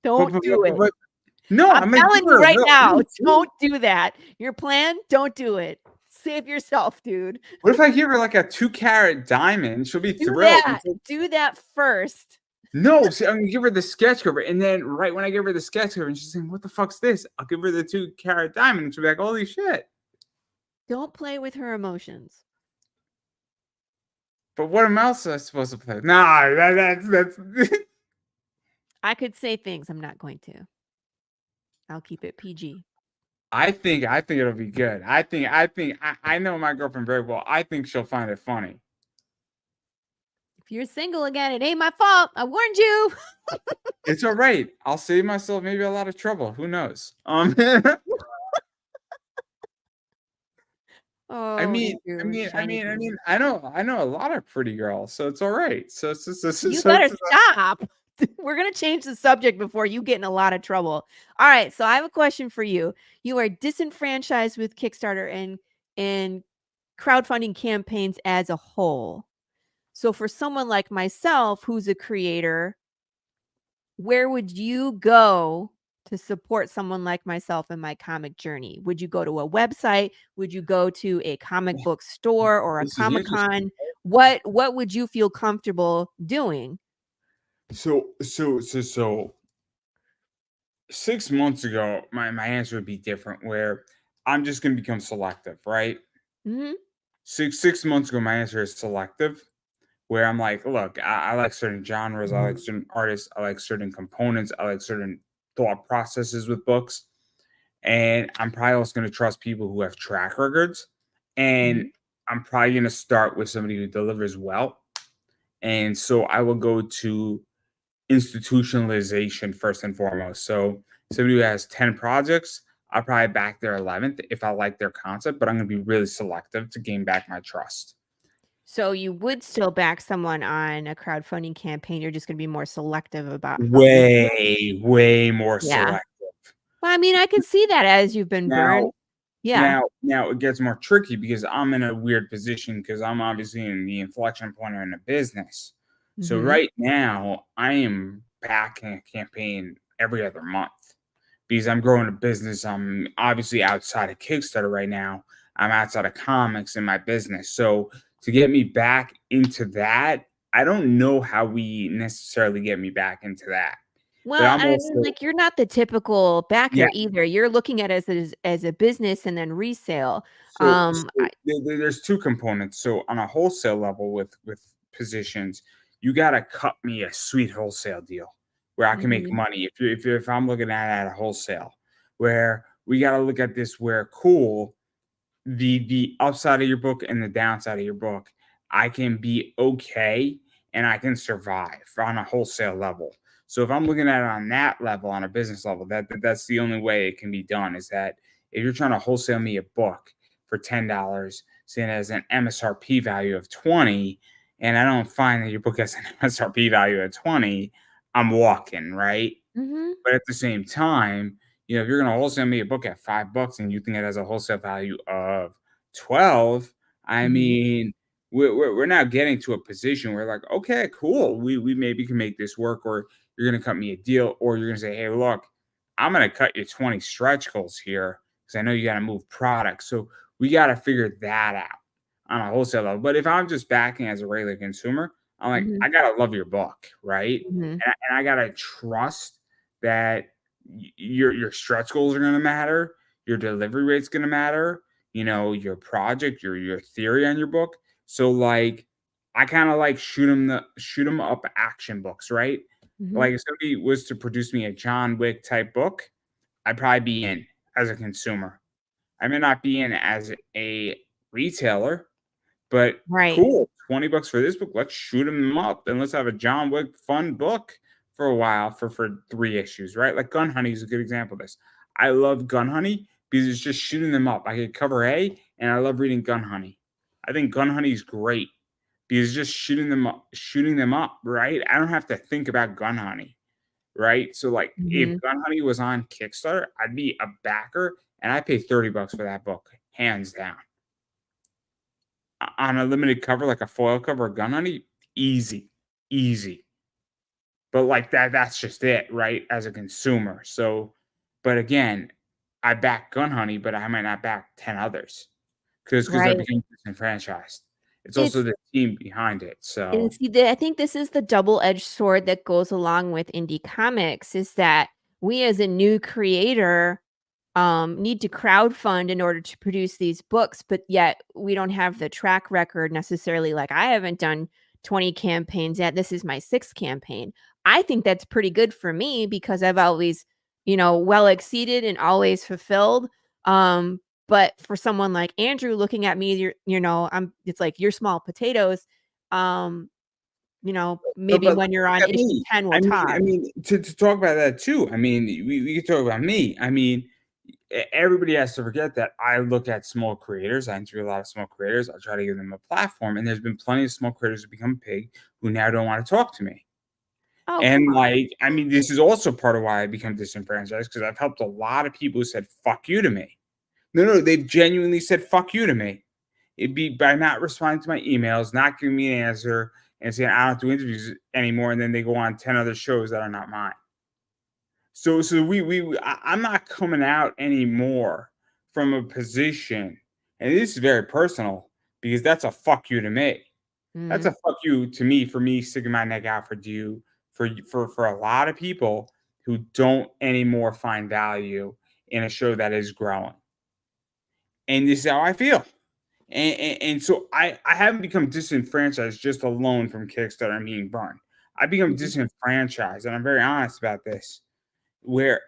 Don't but, but, do but, it. but no, I'm I'm gonna give telling you her a right real. now, don't do that. Your plan, don't do it. Save yourself, dude. What if I give her like a 2 carat diamond? She'll be Do thrilled. that. Do that first. No, see, I'm gonna give her the sketch cover, and then right when I give her the sketch cover, and she's saying, "What the fuck's this?" I'll give her the 2 carat diamond, and she'll be like, "Holy shit!" Don't play with her emotions. But what else am I supposed to play with? Nah, that's. I could say things. I'm not going to. I'll keep it PG. I think it'll be good. I know my girlfriend very well. I think she'll find it funny. If you're single again, it ain't my fault. I warned you. It's all right. I'll save myself maybe a lot of trouble. Who knows? I Oh, mean, I Andrew, mean, I shiny mean, I thing. mean, I know a lot of pretty girls, so it's all right. You better stop. We're going to change the subject before you get in a lot of trouble. All right. So I have a question for you. You are disenfranchised with Kickstarter and crowdfunding campaigns as a whole. So for someone like myself, who's a creator, where would you go to support someone like myself in my comic journey? Would you go to a website? Would you go to a comic book store or a Listen, here's the Comic-Con? What would you feel comfortable doing? so 6 months ago, my answer would be different. Where I'm just gonna become selective, right? Mhm. six months ago, my answer is selective, where I'm like, look, I like certain genres, I like certain artists, I like certain components, I like certain thought processes with books. And I'm probably also going to trust people who have track records. And Mhm. I'm probably going to start with somebody who delivers well. And so I will go to institutionalization first and foremost. So somebody who has 10 projects, I'll probably back their 11th if I like their concept, but I'm going to be really selective to gain back my trust. So you would still back someone on a crowdfunding campaign, you're just gonna be more selective about how you do it? Way more Yeah. selective. Well, I mean, I could see that as you've been Now, burned. Yeah. now it gets more tricky because I'm in a weird position because I'm obviously in the inflection point in a business. So Mhm. right now I am backing a campaign every other month because I'm growing a business. I'm obviously outside of Kickstarter right now. I'm outside of comics in my business. So to get me back into that, I don't know how we necessarily get me back into that. But Well, I'm I mean, also like, you're not the typical backer yeah. either. You're looking at it as a business and then resale. So I there's 2 components. So on a wholesale level with positions, you gotta cut me a sweet wholesale deal where I can make Mhm. money. If I'm looking at a wholesale, where we gotta look at this where cool, the upside of your book and the downside of your book, I can be okay and I can survive on a wholesale level. So if I'm looking at it on that level, on a business level, that's the only way it can be done. Is that if you're trying to wholesale me a book for $10, saying it has an MSRP value of 20, and I don't find that your book has an MSRP value of 20, I'm walking, right? Mhm. But at the same time, if you're gonna wholesale me a book at $5 and you think it has a wholesale value of 12, I Mhm. mean, we're now getting to a position where like, okay, cool, we maybe can make this work, or you're gonna cut me a deal, or you're gonna say, hey, look, I'm gonna cut you 20 stretch goals here because I know you gotta move products. So we gotta figure that out on a wholesale level. But if I'm just backing as a regular consumer, I'm like, Mhm. I gotta love your book, right? Mhm. And I gotta trust that your stretch goals are going to matter, your delivery rate's going to matter, your project, your theory on your book. So like, I kind of like shoot 'em up action books, right? Mhm. Like if somebody was to produce me a John Wick type book, I'd probably be in as a consumer. I may not be in as a retailer, but Right. cool, 20 bucks for this book. Let's shoot them up and let's have a John Wick fun book for a while for 3 issues, right? Like Gun Honey is a good example of this. I love Gun Honey because it's just shooting them up. I get cover A and I love reading Gun Honey. I think Gun Honey is great because it's just shooting them up, right? I don't have to think about Gun Honey, right? So like if Mhm. Gun Honey was on Kickstarter, I'd be a backer and I pay 30 bucks for that book, hands down on a limited cover, like a foil cover of Gun Honey, easy, easy. But like that's just it, right? As a consumer. So, but again, I back Gun Honey, but I might not back 10 others because I Right. became disenfranchised. It's also It's the team behind it. And So see, I think this is the double-edged sword that goes along with indie comics is that we as a new creator need to crowdfund in order to produce these books, but yet we don't have the track record necessarily. Like I haven't done 20 campaigns yet. This is my sixth campaign. I think that's pretty good for me because I've always, well exceeded and always fulfilled. But for someone like Andrew looking at me, it's like you're small potatoes. Um, maybe but when you're look on at issue me. 10, we'll I mean, to talk about that too. I mean, we could talk about me. I mean, everybody has to forget that I look at small creators. I interview a lot of small creators. I try to give them a platform, and there's been plenty of small creators who become big who now don't want to talk to me. Oh, come And on. like, I mean, this is also part of why I become disenfranchised because I've helped a lot of people who said "fuck you" to me. No, they've genuinely said "fuck you" to me. It'd be by not responding to my emails, not giving me an answer, and saying I don't do interviews anymore, and then they go on 10 other shows that are not mine. So I'm not coming out anymore from a position, and this is very personal because that's a fuck you to me. That's Mhm, a fuck you to me for me sticking my neck out for you for a lot of people who don't anymore find value in a show that is growing. And this is how I feel. And so I haven't become disenfranchised just alone from Kickstarter and being burned. I become Mhm. disenfranchised, and I'm very honest about this, where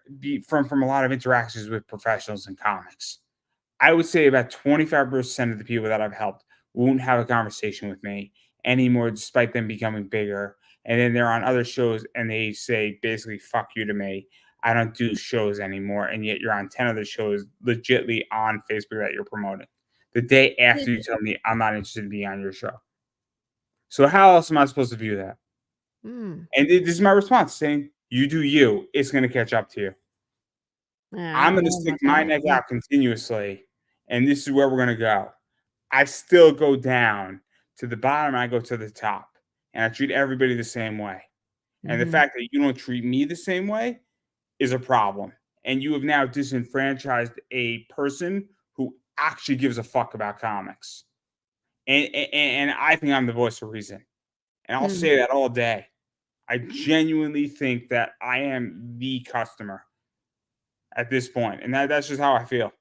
from a lot of interactions with professionals in comics. I would say about 25% of the people that I've helped won't have a conversation with me anymore, despite them becoming bigger. And then they're on other shows and they say basically "fuck you" to me. I don't do shows anymore, and yet you're on 10 other shows legitly on Facebook that you're promoting. The day after you tell me I'm not interested in being on your show. So how else am I supposed to view that? Mm. And this is my response saying, "You do you. It's going to catch up to you. I I'm don't going to know stick about my that. neck Yeah. out continuously, and this is where we're going to go." I still go down to the bottom and I go to the top, and I treat everybody the same way. And the Mhm. fact that you don't treat me the same way is a problem. And you have now disenfranchised a person who actually gives a fuck about comics. And I think I'm the voice of reason. And I'll Mm. say that all day. I genuinely think that I am the customer at this point, and that's just how I feel.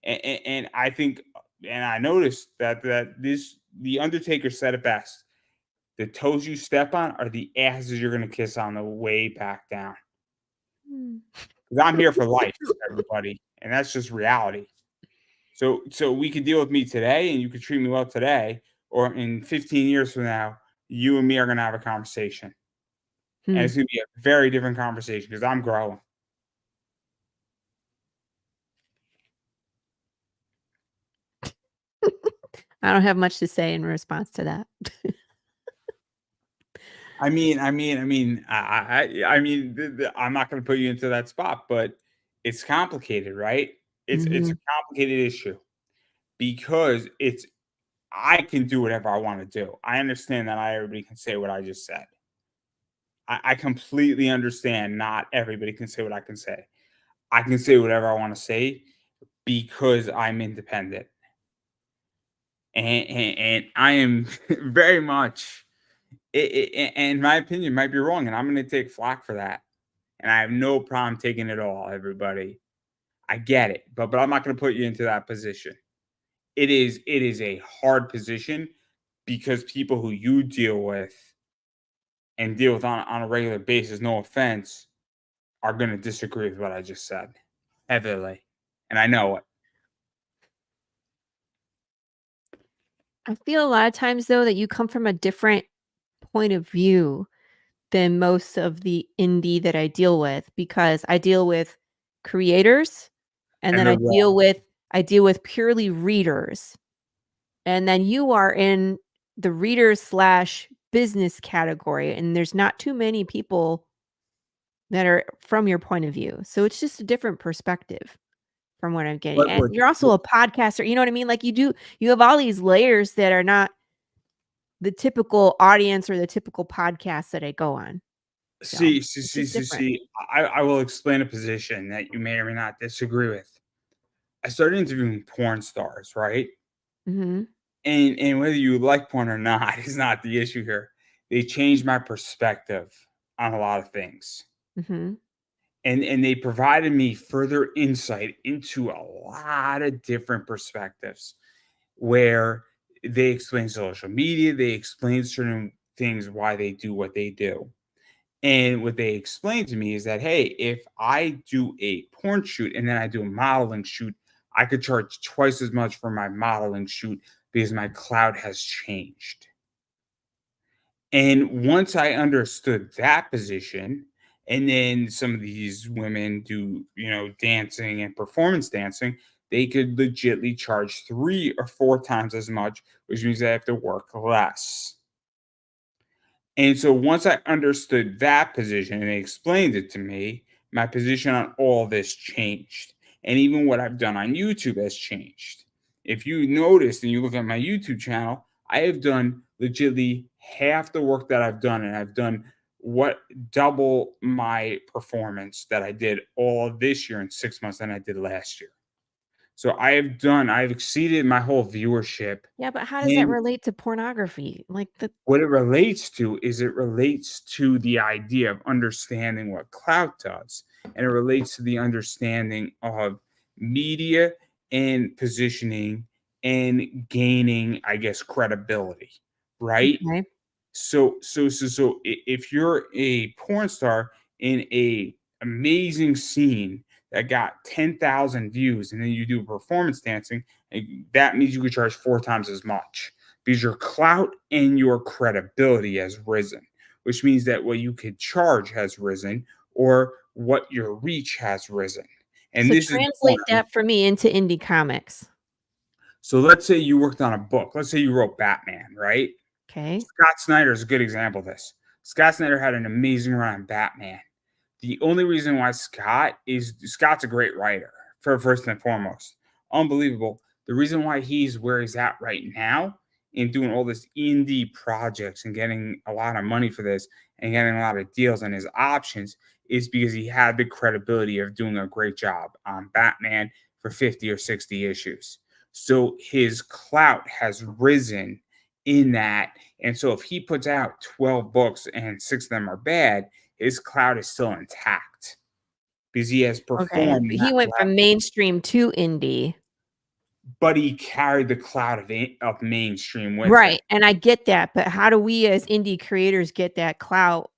And I think, and I noticed that the Undertaker said it best: the toes you step on are the asses you're gonna kiss on the way back down. Mm. Because I'm here for life, everybody, and that's just reality. So we could deal with me today, and you could treat me well today, or in 15 years from now, you and me are gonna have a conversation, and Hmm. it's gonna be a very different conversation because I'm growing. I don't have much to say in response to that. I'm not going to put you into that spot, but it's complicated, right? It's a Mhm. complicated issue because it's I can do whatever I want to do. I understand that not everybody can say what I just said. I completely understand not everybody can say what I can say. I can say whatever I want to say because I'm independent, and I am very much. In my opinion, might be wrong, and I'm going to take flack for that. And I have no problem taking it all, everybody. I get it, but I'm not going to put you into that position. It is a hard position because people who you deal with and deal with on a regular basis, no offense, are going to disagree with what I just said heavily, and I know it. I feel a lot of times though that you come from a different point of view than most of the indie that I deal with because I deal with creators and And then they're wrong. I deal with purely readers. And then you are in the readers slash business category and there's not too many people that are from your point of view. So it's just a different perspective from what I'm getting. But And you're also a podcaster, you know what I mean? Like you have all these layers that are not the typical audience or the typical podcast that I go on. So, see, see, it's see, just see, different. see. I will explain a position that you may or may not disagree with. I started interviewing porn stars, right? Mhm, And whether you like porn or not is not the issue here. They changed my perspective on a lot of things. mhm. And they provided me further insight into a lot of different perspectives where they explain social media, they explain certain things why they do what they do. And what they explained to me is that, hey, if I do a porn shoot and then I do a modeling shoot, I could charge twice as much for my modeling shoot because my cloud has changed. And once I understood that position, and then some of these women do, dancing and performance dancing, they could legitly charge 3 or 4 times as much, which means they have to work less. And so once I understood that position and they explained it to me, my position on all this changed. And even what I've done on YouTube has changed. If you noticed and you look at my YouTube channel, I have done legitimately half the work that I've done, and I've done what double my performance that I did all this year in 6 months than I did last year. So I've exceeded my whole viewership. Yeah, but how does that And relate to pornography? Like the what it relates to is it relates to the idea of understanding what clout does, and it relates to the understanding of media and positioning and gaining, I guess, credibility, right? Okay. If you're a porn star in a amazing scene that got 10,000 views and then you do performance dancing, that means you could charge 4 times as much because your clout and your credibility has risen, which means that what you could charge has risen or what your reach has risen. And So this is the point. translate that for me into indie comics. So let's say you worked on a book. Let's say you wrote Batman, right? Okay. Scott Snyder is a good example of this. Scott Snyder had an amazing run on Batman. The only reason why Scott's a great writer, for first and foremost. Unbelievable. The reason why he's where he's at right now in doing all this indie projects and getting a lot of money for this and getting a lot of deals on his options is because he had the credibility of doing a great job on Batman for 50 or 60 issues. So his clout has risen in that. And so if he puts out 12 books and 6 of them are bad, his cloud is still intact because he has Okay. performed But that he went from level, mainstream to indie. but he carried the cloud of mainstream with him. Right. And I get that. But how do we as indie creators get that clout?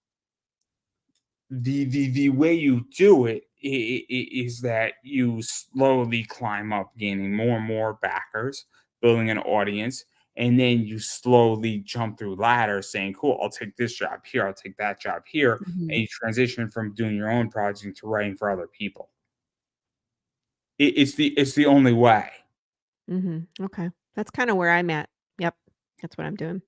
The way you do it is that you slowly climb up, gaining more and more backers, building an audience, and then you slowly jump through ladders saying, cool, I'll take this job here, I'll take that job here, and Mhm. you transition from doing your own project to writing for other people. It's the only way. Mhm. Okay. That's kinda where I'm at. Yep. That's what I'm doing.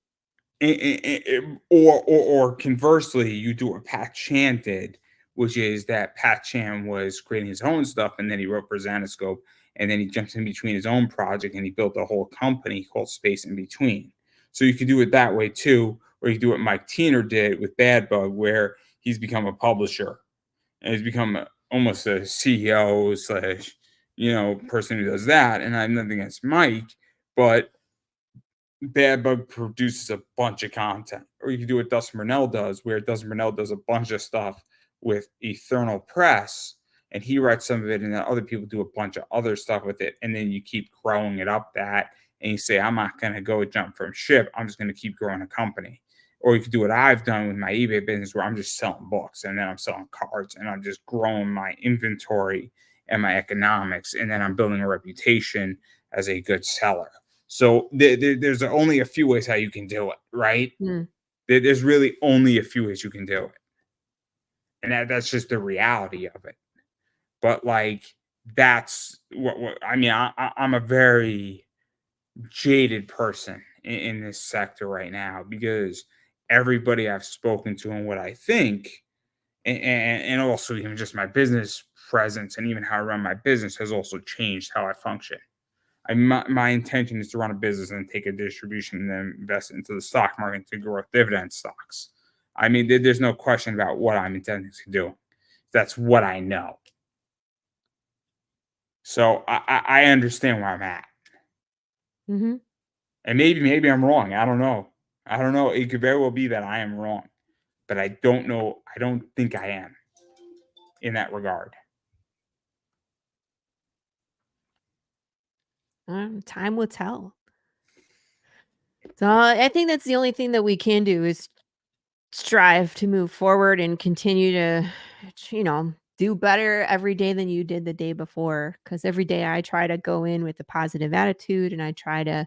Or conversely, you do what Pat Chan did, which is that Pat Chan was creating his own stuff, and then he wrote for Xanoscope, and then he jumps in between his own project, and he built a whole company called Space in Between. So you could do it that way too, or you could do what Mike Tiener did with Bad Bug, where he's become a publisher and he's become almost a CEO slash, person who does that. And I have nothing against Mike, but Bad Bug produces a bunch of content. Or you can do what Dustin Burnell does, where Dustin Burnell does a bunch of stuff with Eternal Press, and he writes some of it, and then other people do a bunch of other stuff with it, and then you keep growing it up that, and you say, I'm not going to go jump from ship. I'm just going to keep growing a company. Or you could do what I've done with my eBay business, where I'm just selling books, and then I'm selling cards, and I'm just growing my inventory and my economics, and then I'm building a reputation as a good seller. So there's only a few ways how you can do it, right? Mm. There's really only a few ways you can do it, and that's just the reality of it. But like that's what I mean. I'm a very jaded person in this sector right now because everybody I've spoken to and what I think, and also even just my business presence and even how I run my business has also changed how I function. My intention is to run a business and take a distribution and then invest into the stock market to grow dividend stocks. I mean, there's no question about what I'm intending to do. That's what I know. So I understand where I'm at, Mhm. and maybe I'm wrong. I don't know. I don't know. It could very well be that I am wrong, but I don't know. I don't think I am in that regard. Time will tell. So, I think that's the only thing that we can do is strive to move forward and continue to, do better every day than you did the day before. Because every day I try to go in with a positive attitude and I try to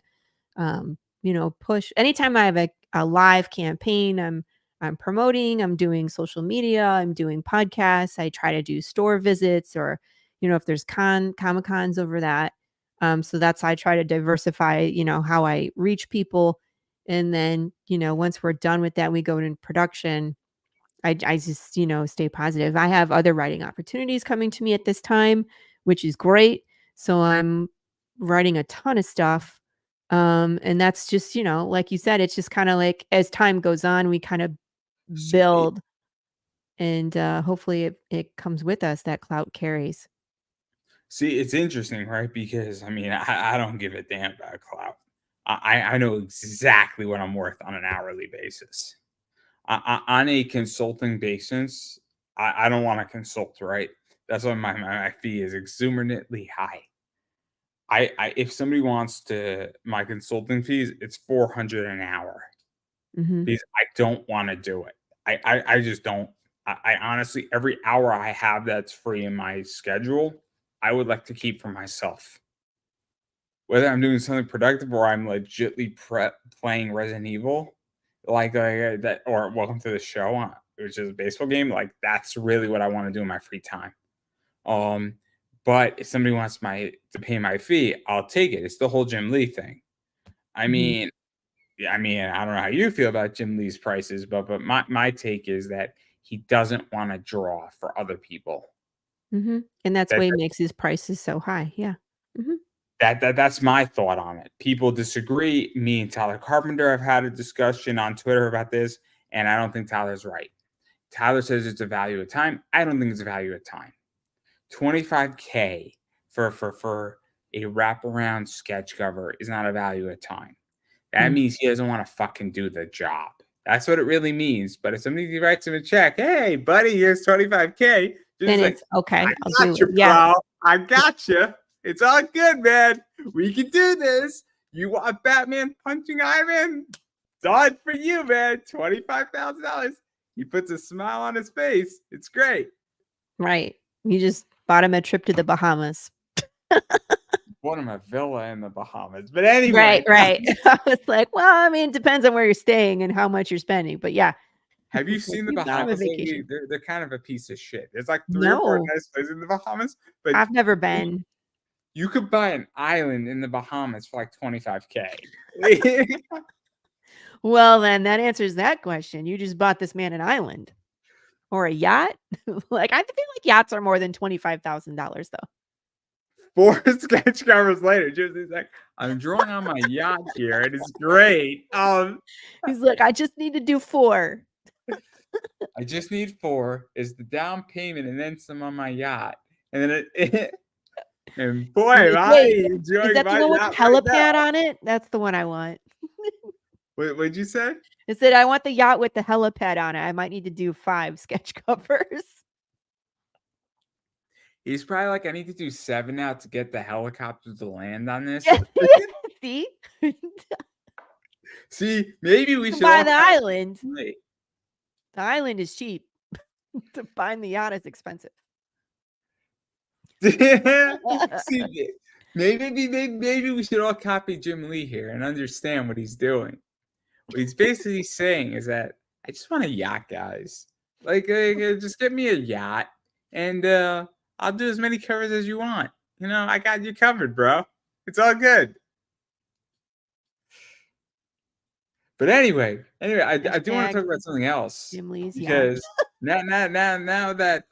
push anytime I have a live campaign, I'm promoting, I'm doing social media, I'm doing podcasts, I try to do store visits or, if there's comic cons over that. So that's I try to diversify, how I reach people. And then, once we're done with that, we go in production. I just, stay positive. I have other writing opportunities coming to me at this time, which is great. So I'm writing a ton of stuff. And that's just, like you said, it's just kind of like as time goes on, we kind of See, build and hopefully it comes with us that clout carries. see, it's interesting, right? Because I mean, I don't give a damn about clout. I know exactly what I'm worth on an hourly basis. On a consulting basis, I don't want to consult, right? That's why my fee is exuberantly high. if somebody wants my consulting fees, it's $400 an hour Mm-hmm. because I don't want to do it. I just don't. I honestly, every hour I have that's free in my schedule, I would like to keep for myself. Whether I'm doing something productive or I'm legitly playing Resident Evil, like that, or Welcome to the Show, which is a baseball game, like that's really what I want to do in my free time. Um, but if somebody wants to pay my fee, I'll take it. It's the whole Jim Lee thing. I Mm-hmm. mean, I don't know how you feel about Jim Lee's prices, but my take is that he doesn't want to draw for other people. Mm-hmm. And that's That why he makes his prices so high. Yeah. Mm-hmm. that's my thought on it. People disagree. Me and Tyler Carpenter have had a discussion on Twitter about this, and I don't think Tyler's right. Tyler says it's a value of time. I don't think it's a value of time. $25K for a wraparound sketch cover is not a value of time. That means he doesn't want to fucking do the job. That's what it really means. But if somebody writes him a check, hey, buddy, here's $25K. Then Just like, it's okay. I I'll got do you, it. Yeah. bro. I got you. It's all good, man. We can do this. You want Batman punching Iron Man? Done for you, man. $25,000. He puts a smile on his face. It's great. Right. You just bought him a trip to the Bahamas. Bought him a villa in the Bahamas. But anyway. Right. I was like, well, I mean, it depends on where you're staying and how much you're spending. But yeah. Have you seen the You've got him a Bahamas lately? vacation. They're kind of a piece of shit. There's like 3 or 4 No, nice places in the Bahamas, but I've never been. you could buy an island in the Bahamas for like $25K. Well, then that answers that question. You just bought this man an island or a yacht. Like I feel like yachts are more than $25,000 though. 4 sketch covers later, Jesse's like, I'm drawing on my yacht here. It is great. He's like, I just need to do 4. I just need 4 is the down payment and then some on my yacht. And then and boy, am I Wait, enjoying is that my the one with yacht the right helipad now. on it? That's the one I want. What'd you say? It said I want the yacht with the helipad on it. I might need to do 5 sketch covers. He's probably like, I need to do 7 now to get the helicopter to land on this. See? See, maybe we should Buy all the have island. The island is cheap. Buying the yacht is expensive. See, maybe we should all copy Jim Lee here and understand what he's doing. What he's basically saying is that I just want a yacht, guys. Like, just get me a yacht, and I'll do as many covers as you want. You know, I got you covered, bro. It's all good. But anyway, I do want to talk about something else Jim Lee's yacht. because now that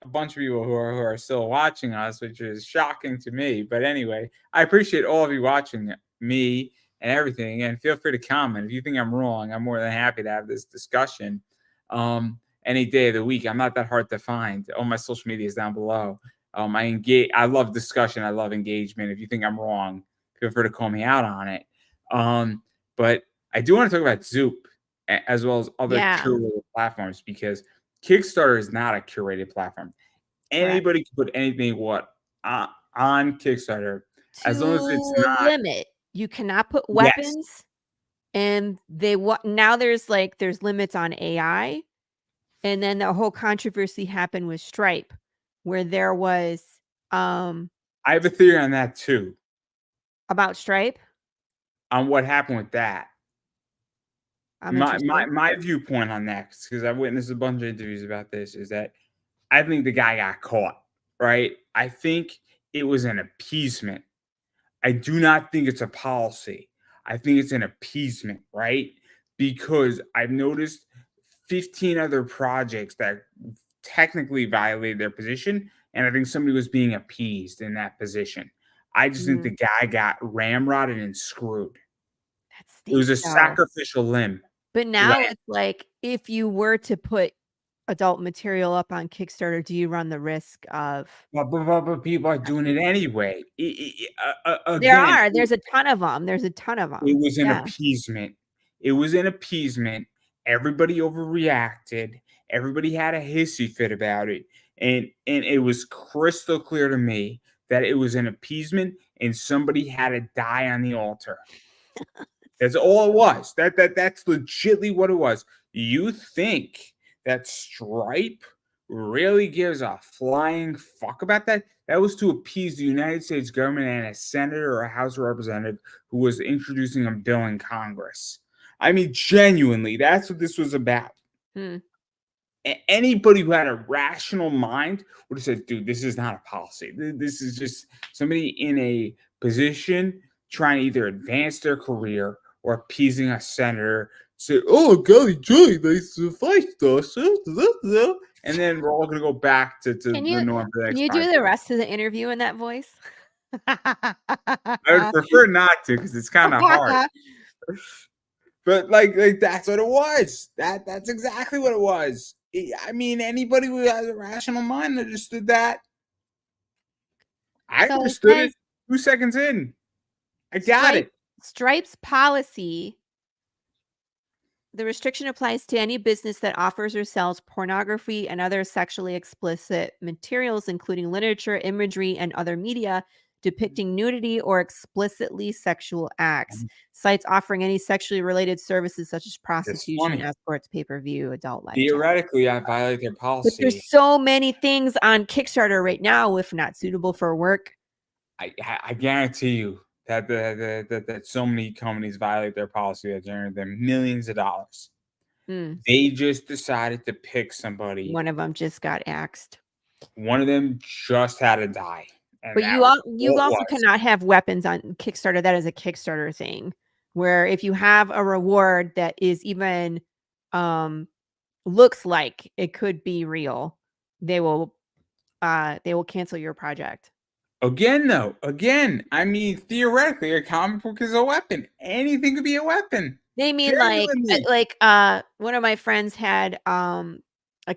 a bunch of people who are still watching us, which is shocking to me. But anyway, I appreciate all of you watching me and everything, and feel free to comment if you think I'm wrong. I'm more than happy to have this discussion any day of the week. I'm not that hard to find. All my social media is down below. I engage. I love discussion. I love engagement. If you think I'm wrong, feel free to call me out on it. But I do want to talk about Zoop as well as other curated platforms because Kickstarter is not a curated platform. Anybody can put anything on Kickstarter as long as it's not limit. You cannot put weapons. Yes. And now there's limits on AI. And then the whole controversy happened with Stripe where there was I have a theory on that too. About Stripe? On what happened with that. My viewpoint on that, because I've witnessed a bunch of interviews about this, is that I think the guy got caught, right? I think it was an appeasement. I do not think it's a policy. I think it's an appeasement, right? Because I've noticed 15 other projects that technically violated their position, and I think somebody was being appeased in that position. I just think the guy got ramrodded and screwed. It was a sacrificial limb. But now it's like, if you were to put adult material up on Kickstarter, do you run the risk of? But people are doing it anyway. Again, there's a ton of them. It was an appeasement. It was an appeasement. Everybody overreacted. Everybody had a hissy fit about it. And it was crystal clear to me that it was an appeasement and somebody had to die on the altar. That's all it was. That's legitly what it was. You think that Stripe really gives a flying fuck about that? That was to appease the United States government and a senator or a House representative who was introducing a bill in Congress. I mean, genuinely, that's what this was about. Hmm. Anybody who had a rational mind would have said, dude, this is not a policy. This is just somebody in a position trying to either advance their career or appeasing a senator. Say, oh, golly, Joey, nice to fight us. And then we're all going to go back to the norm for the Can next you 5 do the years. rest of the interview in that voice? I would prefer not to because it's kind of hard. But like that's what it was. That's exactly what it was. I mean, anybody who has a rational mind understood that. I So it understood it says 2 seconds in. I got it. Stripe's policy. The restriction applies to any business that offers or sells pornography and other sexually explicit materials, including literature, imagery, and other media depicting nudity or explicitly sexual acts. Sites offering any sexually related services such as prostitution, funny. escorts, pay-per-view, adult live chat. Theoretically, I violate their But policy. there's so many things on Kickstarter right now, if not suitable for work. I guarantee you that so many companies violate their policy that generate them millions of dollars. They just decided to pick somebody. One of them just got axed. One of them just had to die. And But that you was you what it also was. cannot have weapons on Kickstarter. That is a Kickstarter thing, where if you have a reward that is even looks like it could be real, they will cancel your project. Again, I mean, theoretically, a comic book is a weapon. Anything could be a weapon. They mean Genuinely. one of my friends had a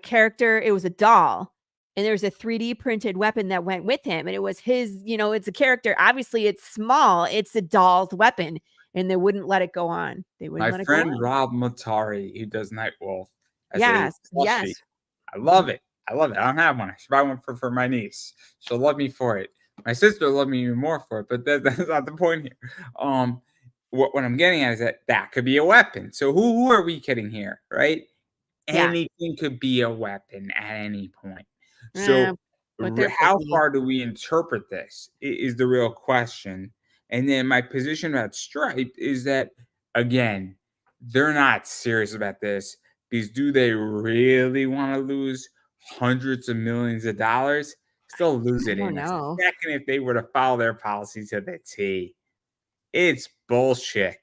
character, it was a doll, and there was a 3D printed weapon that went with him, and it was his, it's a character. Obviously, it's small, it's a doll's weapon, and they wouldn't let it go on. They wouldn't My let it go friend on. Rob Matari, who does Nightwolf, as Yes, a plushie. yes. I love it. I love it. I don't have one. I should buy one for my niece. She'll love me for it. My sister will love me even more for it, but that's not the point here. What I'm getting at is that could be a weapon. So who are we kidding here, right? Yeah. Anything could be a weapon at any point. Yeah, So but they're how picky. far do we interpret this is the real question. And then my position about Stripe is that, again, they're not serious about this because do they really want to lose hundreds of millions of dollars? Still lose I it don't in a know. second if they were to follow their policy to the T. It's bullshit.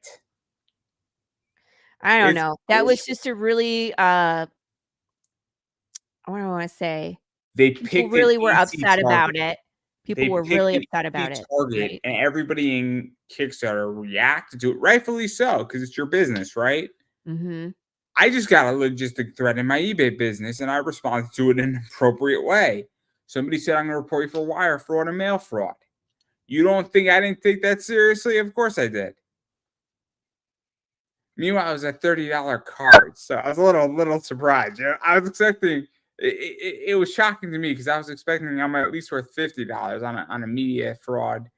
I don't It's know. That was bullshit. just a really what do I want to say? They People picked really an were easy upset about target. it. People They were picked really an upset easy about it, target, right? and everybody in Kickstarter reacted to it, rightfully so, because it's your business, right? Mhm. I just got a logistic threat in my eBay business, and I responded to it in an appropriate way. Somebody said, I'm going to report you for wire fraud and mail fraud. You don't think I didn't take that seriously? Of course I did. Meanwhile, it was a $30 card, so I was a little surprised. I was expecting it was shocking to me because I was expecting I'm at least worth $50 on a media fraud,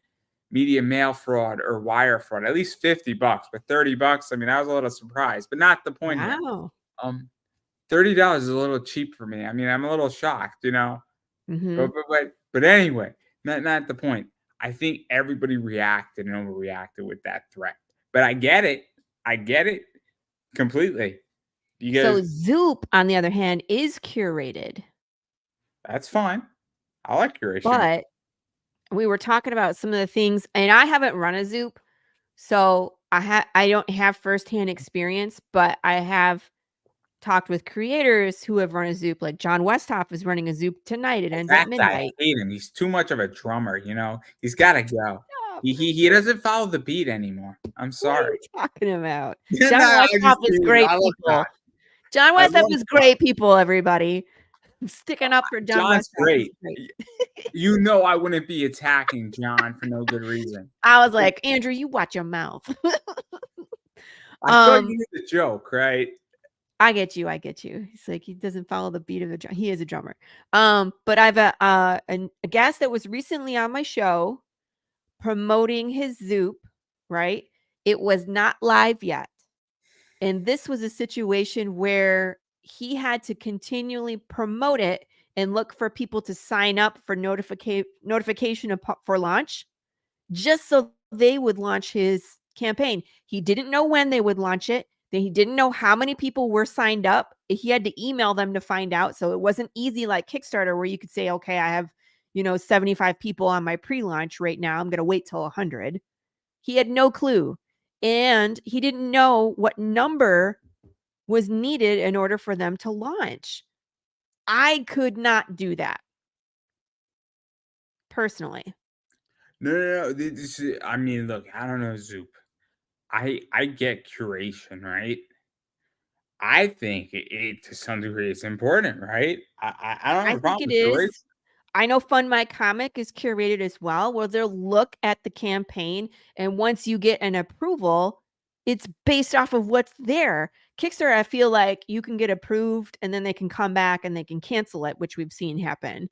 media mail fraud, or wire fraud. At least $50, but $30. I mean, I was a little surprised, but not the point here. Wow. $30 is a little cheap for me. I mean, I'm a little shocked, Mhm. But anyway, not the point. I think everybody reacted and overreacted with that threat. But I get it. I get it completely. So Because Zoop, on the other hand, is curated. that's fine. I like curation. But we were talking about some of the things, and I haven't run a Zoop, so I don't have firsthand experience, but I have talked with creators who have run a Zoop. Like John Westhoff is running a Zoop tonight. It ends at That guy, I midnight. hate him. He's too much of a drummer, He's got to go. Stop. He doesn't follow the beat anymore. I'm What are sorry. you talking about? No, John I Westhoff just is mean, great I love people. John. John I Westhoff love is John. great people, everybody. I'm sticking up for John John's Westhoff. He's great. great. I wouldn't be attacking John for no good reason. I was like, Andrew, you watch your mouth. I thought you knew the joke, right? I get you. He's like, he doesn't follow the beat of a drum. He is a drummer. But I've a guest that was recently on my show promoting his Zoop, right? It was not live yet. And this was a situation where he had to continually promote it and look for people to sign up for notification for launch just so they would launch his campaign. He didn't know when they would launch it. He didn't know how many people were signed up. He had to email them to find out. So it wasn't easy like Kickstarter where you could say, okay, I have, 75 people on my pre-launch right now. I'm going to wait till 100. He had no clue. And he didn't know what number was needed in order for them to launch. I could not do that personally. No. I mean, look, I don't know, Zoop. I get curation, right? I think it to some degree it's important, right? I don't have I a think problem it with curation. is. I know Fund My Comic is curated as well, where they'll look at the campaign, and once you get an approval, it's based off of what's there. Kickstarter, I feel like you can get approved and then they can come back and they can cancel it, which we've seen happen.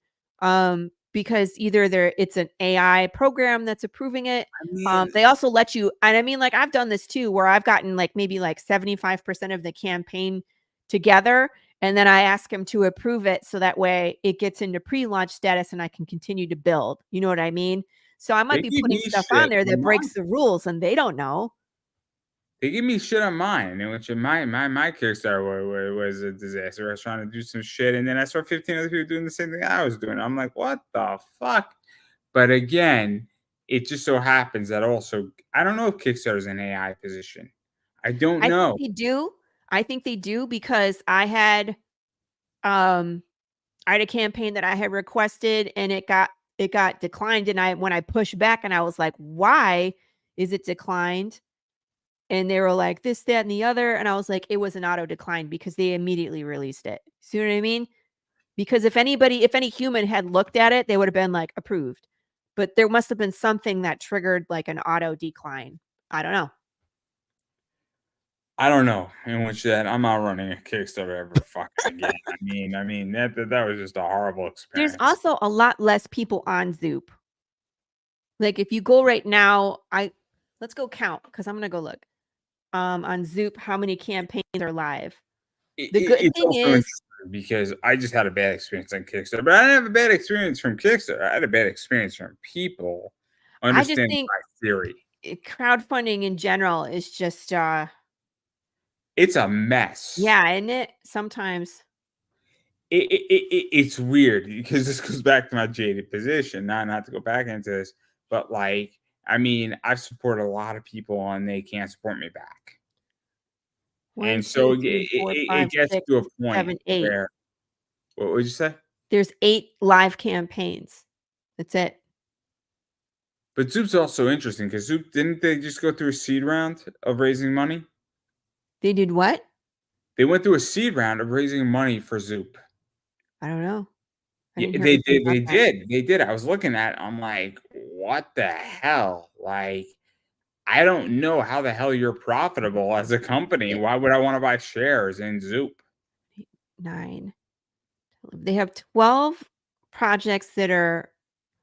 Because either it's an AI program that's approving it. I mean, They also let you, and I mean, like I've done this too, where I've gotten like maybe like 75% of the campaign together and then I ask him to approve it so that way it gets into pre-launch status and I can continue to build. You know what I mean? So I might they be give putting me stuff on shit there that on breaks mine. the rules and they don't know. They give me shit on mine, in which my Kickstarter was a disaster. I was trying to do some shit, and then I saw 15 other people doing the same thing I was doing. I'm like, what the fuck? But again, it just so happens that also I don't know if Kickstarter's an AI position. I don't I think know. they do. I think they do because um I had a campaign that I had requested and it got declined and I when I pushed back and I was like, "Why is it declined?" And they were like, "This, that, and the other." And I was like, "It was an auto decline because they immediately released it." See what I mean? Because if any human had looked at it, they would have been like approved. But there must have been something that triggered like an auto decline. I don't know. I don't know. In which that I'm not running a Kickstarter ever fucking again. I mean that was just a horrible There's experience. also a lot less people on Zoop. Like if you go right now, I let's go count because I'm gonna go look. On Zoop, how many campaigns are live? The good It's thing also is interesting because I just had a bad experience on Kickstarter, but I didn't have a bad experience from Kickstarter. I had a bad experience from people I just understanding think my theory. crowdfunding in general is just It's a mess. yeah, isn't it? Sometimes. It's weird because this goes back to my jaded position. Not to go back into this, but like I mean, I've supported a lot of people and they can't support me back, One, and so two, three, four, it five, gets six, to a point seven, eight. where what would you say? There's 8 live campaigns. That's it. But Zoop's also interesting because Zoop didn't they just go through a seed round of raising money? They did what? They went through a seed round of raising money for Zoop. I don't know. I Yeah, didn't hear they anything did, about they that. did, they did. I was looking at it, I'm like, "What the hell?" Like, I don't know how the hell you're profitable as a company. Yeah, Why would I wanna buy shares in Zoop? 9. They have 12 projects that are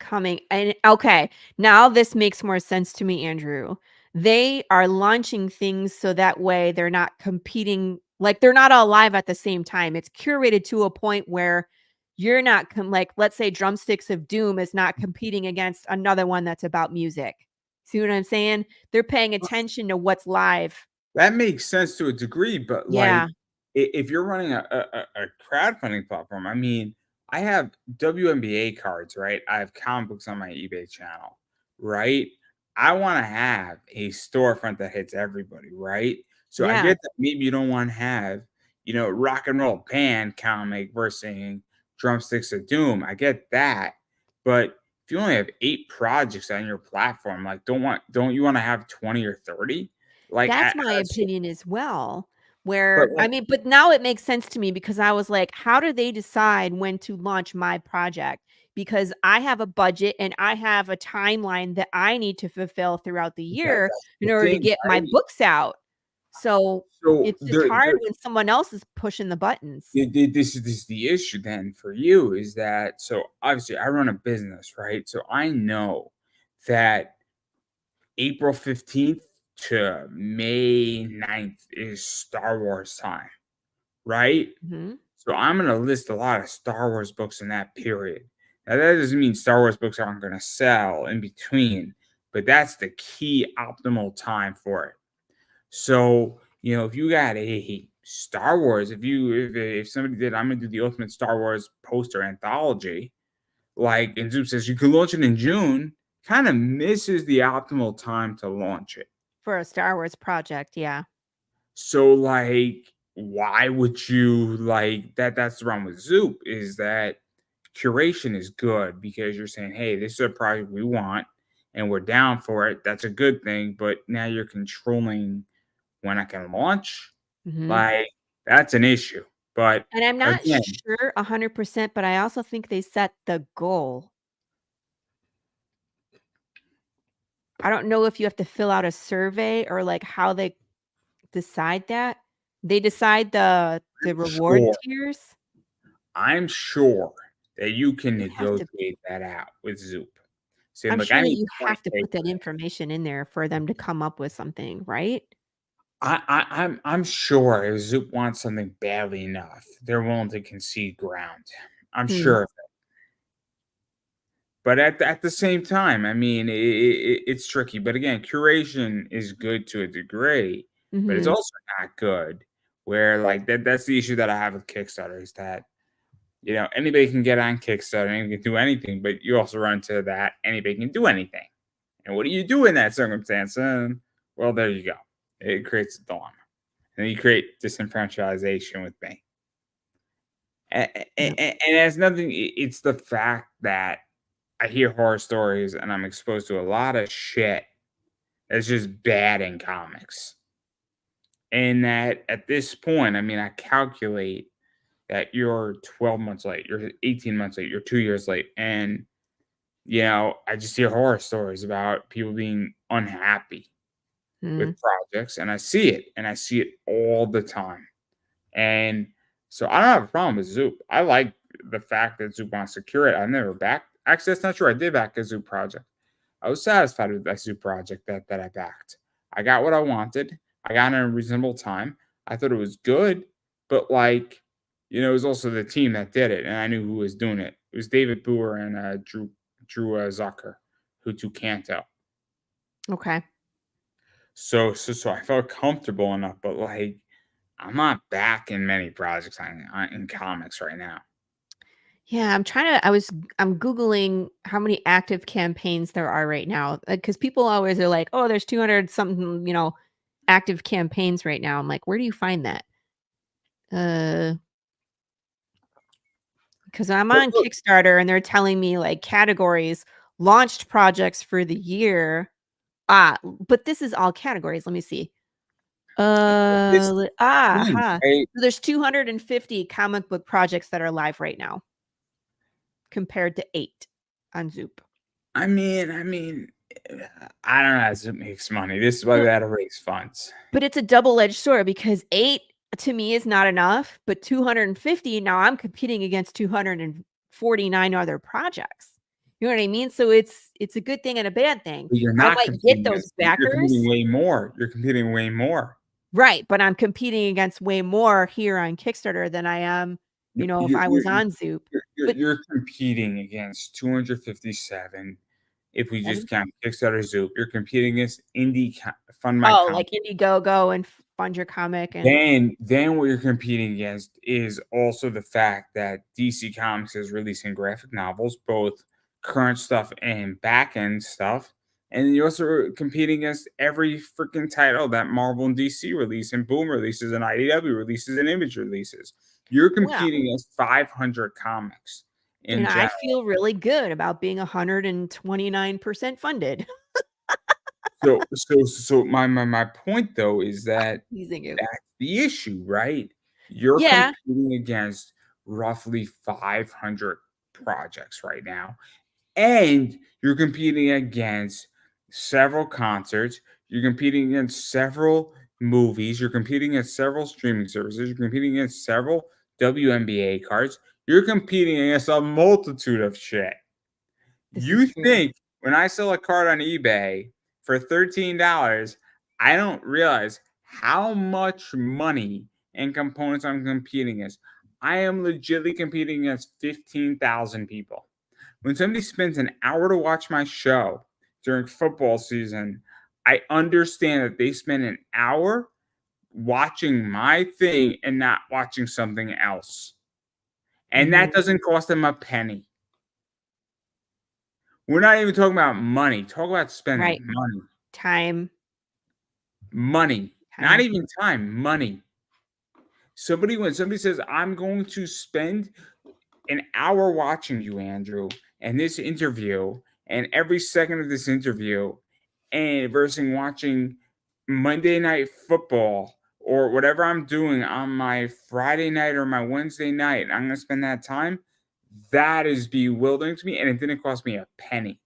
coming and okay, now this makes more sense to me, Andrew. They are launching things so that way they're not competing like, they're not all live at the same time. It's curated to a point where you're not like, let's say Drumsticks of Doom is not competing against another one that's about music. See what I'm saying? They're paying attention to what's live. That makes sense to a degree, but, like, Yeah. if you're running a crowdfunding platform, I mean, I have WNBA cards, right? I have comic books on my eBay channel, right? I wanna have a storefront that hits everybody, right? So I Yeah. get that maybe you don't wanna have, rock and roll band comic versus Drumsticks of Doom. I get that, but if you only have 8 projects on your platform, like, don't you wanna have 20 or 30? Like, That's my so opinion as well, but, where I like mean, but now it makes sense to me because I was like, "How do they decide when to launch my project?" Because I have a budget and I have a timeline that I need to fulfill throughout the year that's in the order to thing, get my right? books out. So, So, it's just hard when someone else is pushing the buttons. this is the issue then for you is that so, obviously, I run a business, right? So, I know that April 15th to May 9th is Star Wars time, right? Mhm. So I'm going to list a lot of Star Wars books in that period. Now, that doesn't mean Star Wars books aren't going to sell in between, but that's the key optimal time for it. So, if you got a Star Wars, if somebody did, I'm gonna do the Ultimate Star Wars poster anthology, like, and Zoom says you can launch it in June, kind of misses the optimal time to launch it. For a Star Wars project, yeah. So, like, why would you like that? That's the problem with Zoop is that curation is good because you're saying, hey, this is a project we want and we're down for it. That's a good thing, but now you're controlling when I can launch, Mhm. like, that's an issue. But And I'm not again, sure 100%, but I also think they set the goal. I don't know if you have to fill out a survey or, like, how they decide that. They decide the reward sure, tiers? I'm sure that you can You have to negotiate that out with Zoop. Saying, I'm "Look, sure I that need you have to 20K put that for this." information in there for them to come up with something, right? I'm sure if Zoop wants something badly enough, they're willing to concede ground. I'm Hmm. sure of it. But at the same time, I mean, it's tricky. But again, curation is good to a degree, but it's Mhm. also not good. Where like that's the issue that I have with Kickstarter is that anybody can get on Kickstarter and can do anything, but you also run into that anybody can do anything. And what do you do in that circumstance? Well, there you go. It creates a dilemma. And you create disenfranchisation with me. Yep. And it has nothing, it's the fact that I hear horror stories and I'm exposed to a lot of shit that's just bad in comics. And that at this point, I mean, I calculate that you're 12 months late, you're 18 months late, you're 2 years late. And, I just hear horror stories about people being unhappy with Mhm. projects. And I see it, and I see it all the time. And so I don't have a problem with Zoop. I like the fact that Zoop wants to cure it. I never backed. Actually, that's not true. I did back a Zoop project. I was satisfied with that Zoop project that I backed. I got what I wanted. I got it in a reasonable time. I thought it was good, but it was also the team that did it, and I knew who was doing it. It was David Boer and Drew Zucker, who do Kanto. Okay. So I felt comfortable enough, but I'm not backing many projects in comics right now. Yeah, I'm Googling how many active campaigns there are right now, because people always are like, "Oh, there's 200 something, active campaigns right now." I'm like, "Where do you find that?" Uh, because I'm But on look, Kickstarter and they're telling me, like, categories, launched projects for the year. Ah, but this is all categories, let me see. this is Le the thing, huh. right? So there's 250 comic book projects that are live right now compared to 8 on Zoop. I don't know how it makes money. This is why we Well, gotta raise funds. but it's a double-edged sword because 8 to me is not enough, but 250, now I'm competing against 249 other projects. You know what I mean? So it's a good thing and a bad thing. But you're I not might get competing those against them. You're competing backers. way more. You're competing way more. Right, but I'm competing against way more here on Kickstarter than I am, You if you I was you on Zoop. But you're competing against 257. If we just 7 count Kickstarter Zoop, you're competing against Fund My Oh, Comic. like Indiegogo and Fund Your Comic and Then what you're competing against is also the fact that DC Comics is releasing graphic novels, both current stuff and back end stuff. And you're also competing against every freaking title that Marvel and DC release, and Boom releases, and IDW releases, and Image releases. You're well, competing against 500 comics in I general. feel really good about being 129% funded. So my point though is that Teasing you. that's the issue, right? You're Yeah, competing against roughly 500 projects right now, and you're competing against several concerts, you're competing against several movies, you're competing against several streaming services, you're competing against several WNBA cards, you're competing against a multitude of shit. this is You true. think when I sell a card on eBay for $13, I don't realize how much money and components I'm competing against. I am legitimately competing against 15,000 people. When somebody spends an hour to watch my show during football season, I understand that they spend an hour watching my thing and not watching something else. And that doesn't cost them a penny. We're not even talking about money. Talk about spending Right. money. Time. Money. Not Time. even time, money. When somebody says, I'm going to spend an hour watching you, Andrew, and this interview, and every second of this interview, and versus watching Monday Night Football or whatever I'm doing on my Friday night or my Wednesday night, I'm going to spend that time. That is bewildering to me, and it didn't cost me a penny.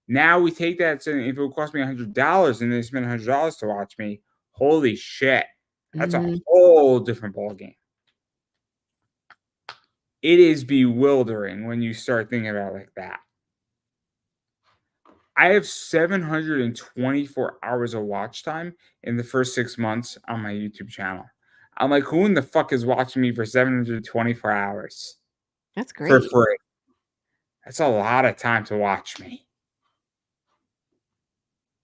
Now we take that, so if it would cost me $100 and they spend $100 to watch me, holy shit, that's a whole different ballgame. It is bewildering when you start thinking about it like that. I have 724 hours of watch time in the first 6 months on my YouTube channel. I'm like, who in the fuck is watching me for 724 hours That's for great. free? That's a lot of time to watch me.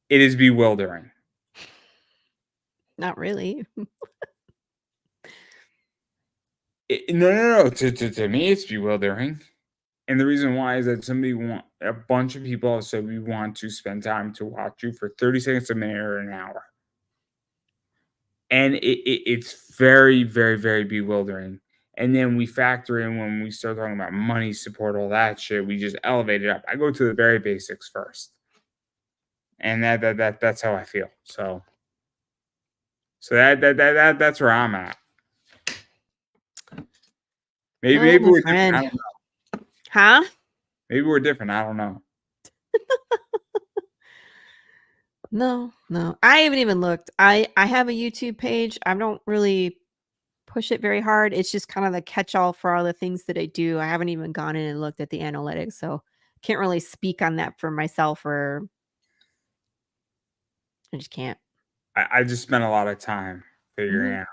It is bewildering. Not really. No. To me, it's bewildering. And the reason why is that a bunch of people have said we want to spend time to watch you for 30 seconds, a minute, or an hour. And it's very, very, very bewildering. And then we factor in when we start talking about money, support, all that shit, we just elevate it up. I go to the very basics first. And that's how I feel. So that's where I'm at. Maybe my we're different. friend. I don't know. Huh? Maybe we're different. I don't know. No. I haven't even looked. I have a YouTube page. I don't really push it very hard. It's just kind of the catch-all for all the things that I do. I haven't even gone in and looked at the analytics, so can't really speak on that for myself, or I just can't. I just spent a lot of time figuring Mhm. out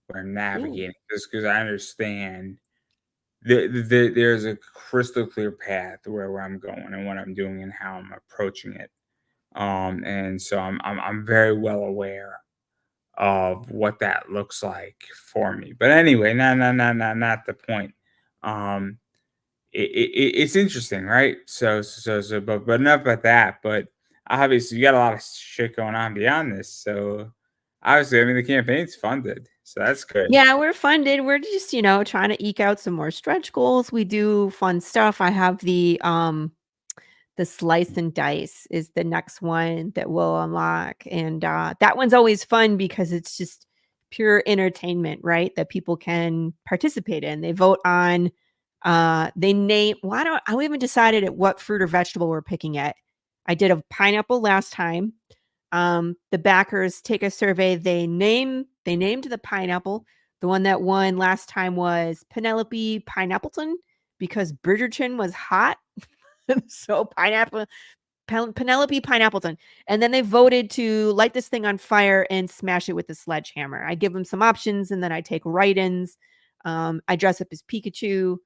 where I'm Yeah. navigating this because I understand there's a crystal clear path where I'm going and what I'm doing and how I'm approaching it. And so I'm very well aware of what that looks like for me. But anyway, not the point. Um, it's interesting, right? But enough about that. But obviously, you got a lot of shit going on beyond this. So obviously, I mean, the campaign's funded, so that's good. Yeah, we're funded. We're just, trying to eke out some more stretch goals. We do fun stuff. I have the slice and dice is the next one that we'll unlock. And that one's always fun because it's just pure entertainment, right? That people can participate in. They vote on, they name, why don't I haven't decided at what fruit or vegetable we're picking at. I did a pineapple last time. The backers take a survey. They named the pineapple. The one that won last time was Penelope Pineappleton because Bridgerton was hot. So Penelope Pineappleton. And then they voted to light this thing on fire and smash it with a sledgehammer. I give them some options and then I take write-ins. I dress up as Pikachu.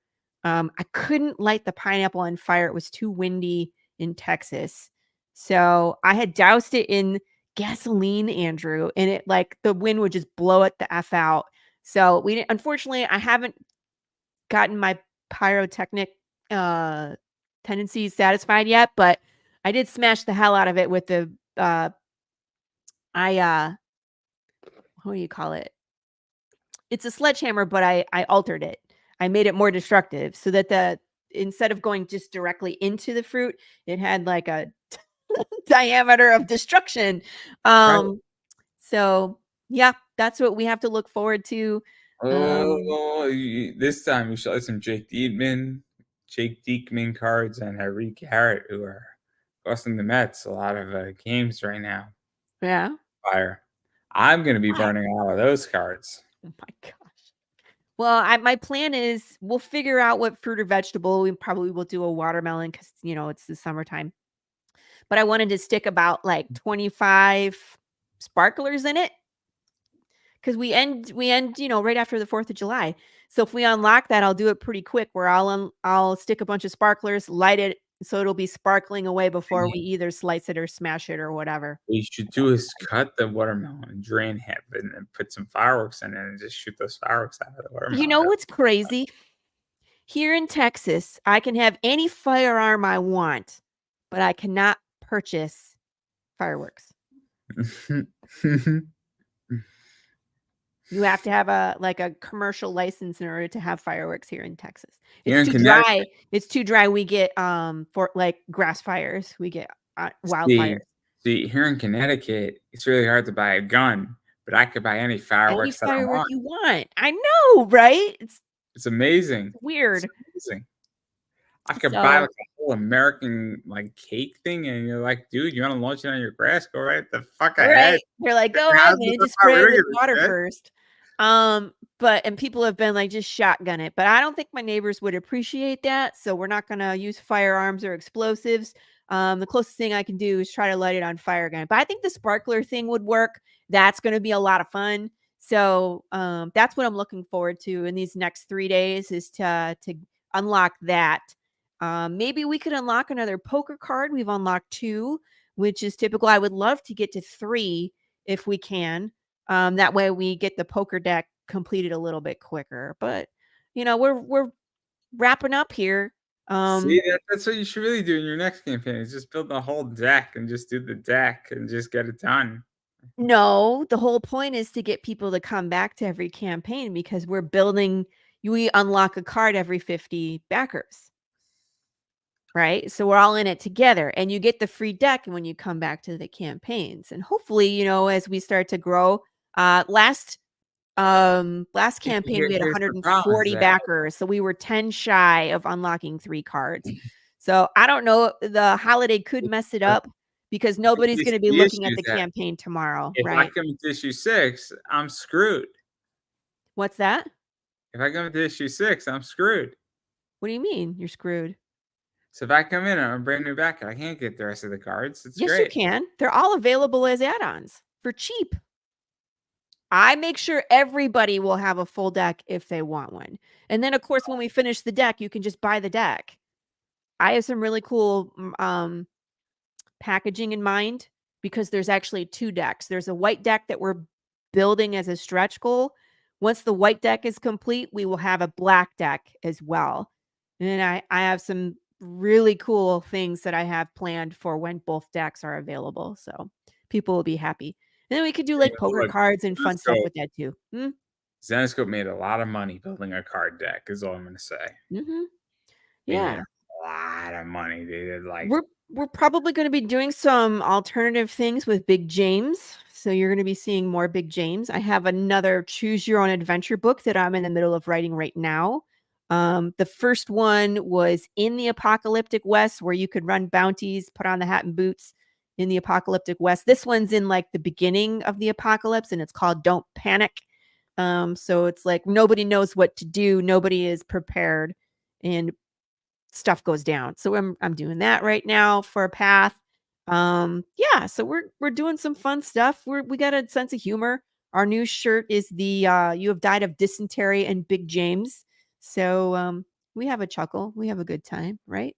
I couldn't light the pineapple on fire. It was too windy in Texas. So I had doused it in gasoline, Andrew, and it like the wind would just blow it the F out. So unfortunately, I haven't gotten my pyrotechnic tendencies satisfied yet, but I did smash the hell out of it with the I what do you call it? It's a sledgehammer, but I altered it. I made it more destructive so that the instead of going just directly into the fruit, it had like a diameter of destruction. Right. So yeah, that's what we have to look forward to. Oh, this time we shot some Jake Diekman cards, and Harry Garrett, who are costing the Mets a lot of games right now. Yeah. Fire. I'm going to be What? burning a lot of those cards. Oh my gosh. Well, my plan is we'll figure out what fruit or vegetable. We probably will do a watermelon because it's the summertime. but I wanted to stick about like 25 sparklers in it because we end right after the 4th of July. So if we unlock that, I'll do it pretty quick where I'll stick a bunch of sparklers, light it so it'll be sparkling away before we either slice it or smash it or whatever. What you should do is cut the watermelon, drain half it, and then put some fireworks in it and just shoot those fireworks out of the You watermelon. know what's crazy? Here in Texas, I can have any firearm I want, but I cannot purchase fireworks. You have to have a commercial license in order to have fireworks here in Texas. Here in It's too Connecticut, dry. It's too dry. We get for like grass fires. We get wildfires. see, here in Connecticut, it's really hard to buy a gun, but I could buy any Any fireworks that I firework want. you want. I know, right? It's amazing. Weird. It's amazing. I could buy So like a whole American like cake thing, and you're like, dude, you want to launch it on your grass? Go right the fuck ahead. right. They're like, go ahead, man. Just spray it with water first. And people have been like, just shotgun it. But I don't think my neighbors would appreciate that. So we're not gonna use firearms or explosives. The closest thing I can do is try to light it on fire again. But I think the sparkler thing would work. That's gonna be a lot of fun. So that's what I'm looking forward to in these next 3 days is to unlock that. Maybe we could unlock another poker card. We've unlocked 2, which is typical. I would love to get to 3 if we can. That way we get the poker deck completed a little bit quicker. But we're wrapping up here. See, that's what you should really do in your next campaign is just build the whole deck and just do the deck and just get it done. No, the whole point is to get people to come back to every campaign because we unlock a card every 50 backers. Right? So we're all in it together and you get the free deck when you come back to the campaigns. And hopefully, as we start to grow, last campaign we had Here's the problem is 140 that backers. So we were 10 shy of unlocking 3 cards. So I don't know, the holiday could mess it up because nobody's going to be looking at the campaign tomorrow, if I right? come into issue 6, I'm screwed. What's that? If I come into issue 6, I'm screwed. What do you mean you're screwed? So if I come in on a brand new backer, I can't get the rest of the cards. It's Yes, great. you can. They're all available as add-ons for cheap. I make sure everybody will have a full deck if they want one. And then, of course, when we finish the deck, you can just buy the deck. I have some really cool packaging in mind because there's actually 2 decks. There's a white deck that we're building as a stretch goal. Once the white deck is complete, we will have a black deck as well. And I have some really cool things that I have planned for when both decks are available. So people will be happy. And then we could do like poker cards and fun stuff with that too. Zenescope made a lot of money building a card deck, is all I'm going to say. Mm-hmm. They made Yeah. a lot of money. They did like We're probably going to be doing some alternative things with Big James. So you're going to be seeing more Big James. I have another choose your own adventure book that I'm in the middle of writing right now. The first one was in the apocalyptic West where you could run bounties, put on the hat and boots in the apocalyptic West. This one's in like the beginning of the apocalypse and it's called Don't Panic. So it's like nobody knows what to do. Nobody is prepared and stuff goes down. So I'm doing that right now for a path. Yeah, so we're doing some fun stuff. We got a sense of humor. Our new shirt is the you have died of dysentery and Big James. So we have a chuckle. We have a good time, right?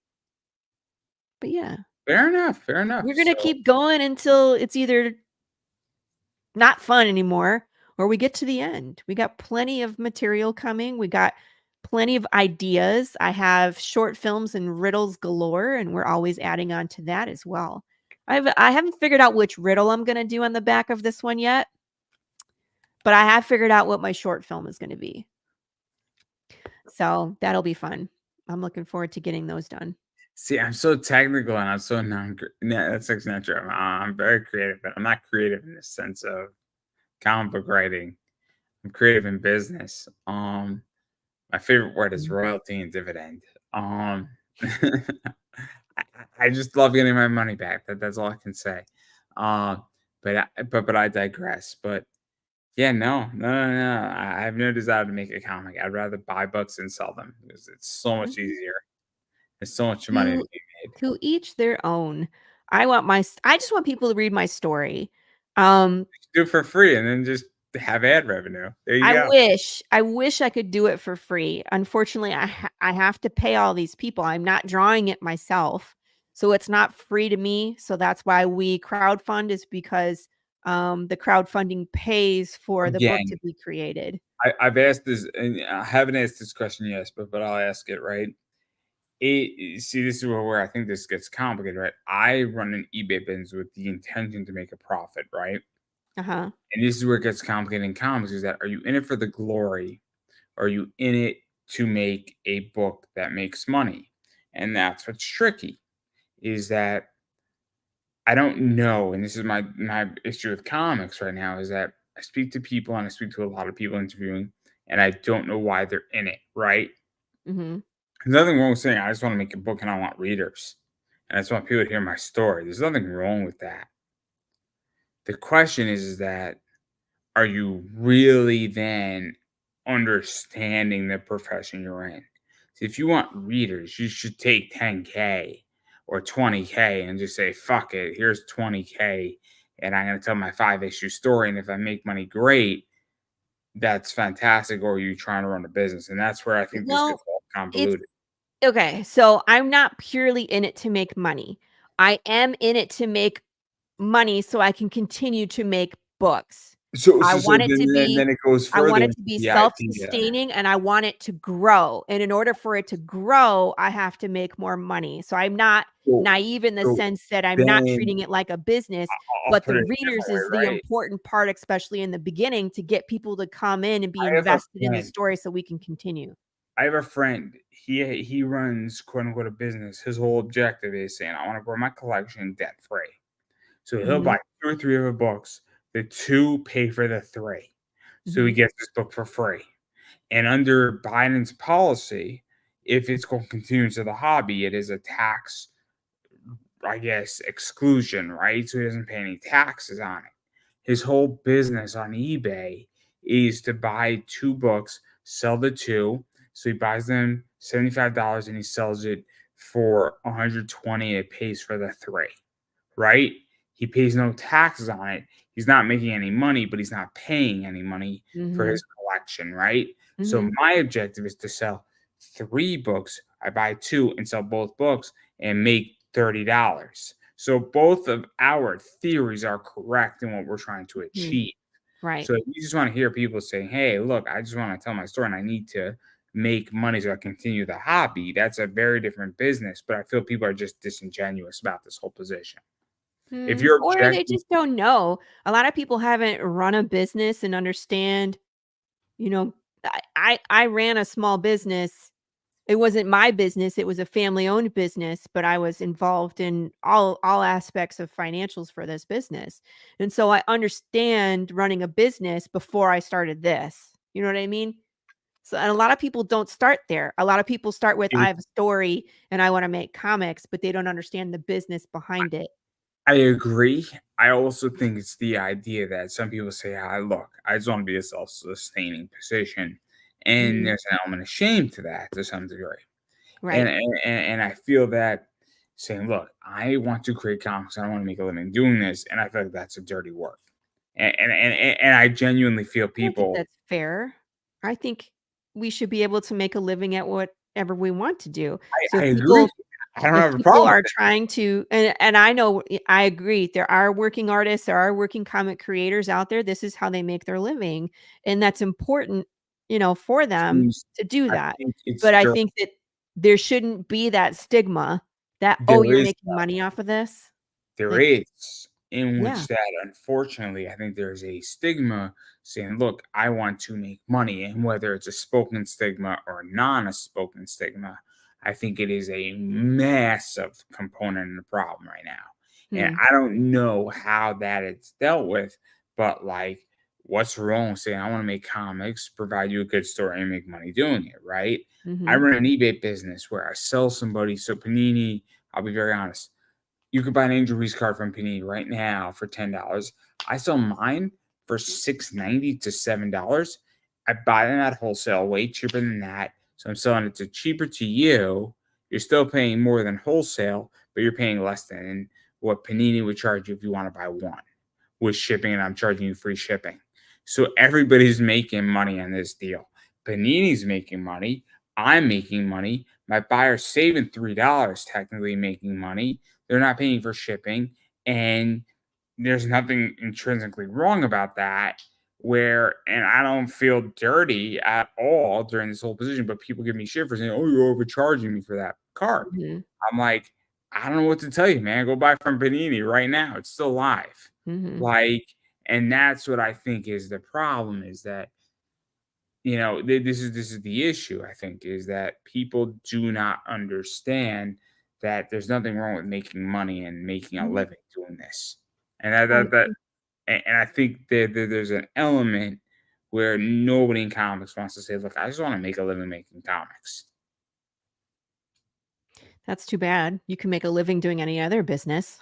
But yeah. fair enough. We're going to keep going until it's either not fun anymore or we get to the end. We got plenty of material coming. We got plenty of ideas. I have short films and riddles galore, and we're always adding on to that as well. I haven't figured out which riddle I'm going to do on the back of this one yet, but I have figured out what my short film is going to be. So that'll be fun. I'm looking forward to getting those done. See, I'm so technical and I'm so that's actually not true. I'm very creative, but I'm not creative in the sense of comic book writing. I'm creative in business. My favorite word is royalty and dividend. I just love getting my money back. That's all I can say. But I digress. But yeah, no. I have no desire to make a comic. I'd rather buy books and sell them because it's so much easier. There's so much money to be made. To each their own. I just want people to read my story. Do it for free and then just have ad revenue. There you go. I wish I could do it for free. Unfortunately, I have to pay all these people. I'm not drawing it myself, so it's not free to me. So that's why we crowdfund, is because the crowdfunding pays for the book Again, to be created. I've asked this, and I haven't asked this question yet, but I'll ask it, right? See, this is where I think this gets complicated, right? I run an eBay business with the intention to make a profit, right? Uh-huh. And this is where it gets complicated in comics, is that, are you in it for the glory? Or are you in it to make a book that makes money? And that's what's tricky, is that I don't know, and this is my issue with comics right now, is that I speak to people and I speak to a lot of people interviewing, and I don't know why they're in it, right? Mm-hmm. There's nothing wrong with saying I just want to make a book and I want readers. And I just want people to hear my story. There's nothing wrong with that. The question is that, are you really then understanding the profession you're in? So if you want readers, you should take 10K or 20K and just say, fuck it, here's 20K. And I'm going to tell my 5 issue story. And if I make money, great. That's fantastic. Or are you trying to run a business? And that's where I think this gets Well, all it's convoluted. okay. So I'm not purely in it to make money. I am in it to make money so I can continue to make books. So, I so, so want it to then, then, be then it goes I want further it into to be the idea. self-sustaining, and I want it to grow, and in order for it to grow, I have to make more money. So I'm not So, naive in the so sense that I'm not then treating it like a business, I'll but put the it a readers different way, is the right? important part, especially in the beginning, to get people to come in and be I have a invested in the friend. story so we can continue. I have a friend. He runs quote unquote a business. His whole objective is saying, I want to grow my collection debt free. So he'll Mhm, buy 2 or 3 of the books. The two pay for the three. So he mhm, gets this book for free. And under Biden's policy, if it's going to continue to the hobby, it is a tax, I guess, exclusion, right? So he doesn't pay any taxes on it. His whole business on eBay is to buy 2 books, sell the two. So he buys them $75 and he sells it for 120. It pays for the three, right? He pays no taxes on it. He's not making any money, but he's not paying any money for mhm, his collection, right? So mhm, my objective is to sell 3 books. I buy two and sell both books and make $30. So both of our theories are correct in what we're trying to mhm. achieve. Right. So if you just want to hear people saying, hey, look, I just want to tell my story and I need to make money so I continue the hobby, that's a very different business. But I feel people are just disingenuous about this whole position. If you're Or they objecting, just don't know. A lot of people haven't run a business and understand, you know, I ran a small business. It wasn't my business, it was a family-owned business, but I was involved in all aspects of financials for this business. And so I understand running a business before I started this. You know what I mean? So and a lot of people don't start there. A lot of people start with, "I have a story and I wanna make comics," but they don't understand the business behind it. I agree. I also think it's the idea that some people say, "I look, I just want to be a self-sustaining position," and Mhm. there's an element of shame to that to some degree. And Right. and I feel that saying, "Look, I want to create comics. I want to make a living doing this," and I feel like that's a dirty work. And I genuinely feel I don't think people. that's fair. I think we should be able to make a living at whatever we want to do. So I agree. I don't if have a people problem are with it. trying to and I know I agree, there are working artists, there are working comic creators out there, this is how they make their living, and that's important, for them Seems to do I that. think it's But I dirt. think that there shouldn't be that stigma that, "Oh, There you're is making money off of this?" There Like, is, in yeah. which that unfortunately, I think there's a stigma saying, "Look, I want to make money," and whether it's a spoken stigma or non-spoken stigma, I think it is a massive component in the problem right now. And Hmm. I don't know how that it's dealt with, but like, what's wrong with saying, "I want to make comics, provide you a good story, and make money doing it," right? I Mhm. run an eBay business where I sell somebody. So Panini, I'll be very honest, you could buy an Angel Reese card from Panini right now for $10. I sell mine for $6.90 to $7. I buy them at wholesale, way cheaper than that. So I'm selling it to cheaper to you. You're still paying more than wholesale, but you're paying less than what Panini would charge you if you want to buy one with shipping, and I'm charging you free shipping. So everybody's making money on this deal. Panini's making money. I'm making money. My buyer's saving $3, technically making money. They're not paying for shipping. And there's nothing intrinsically wrong about that. And I don't feel dirty at all during this whole position, but people give me shit for saying, oh, you're overcharging me for that card. Mm-hmm. I'm like, I don't know what to tell you, man. Go buy from Panini right now. It's still live. Mm-hmm. Like, and that's what I think is the problem, is that, this is the issue, I think, is that people do not understand that there's nothing wrong with making money and making a Mm-hmm. living doing this. And I think that there's an element where nobody in comics wants to say, look, I just want to make a living making comics. That's too bad. You can make a living doing any other business.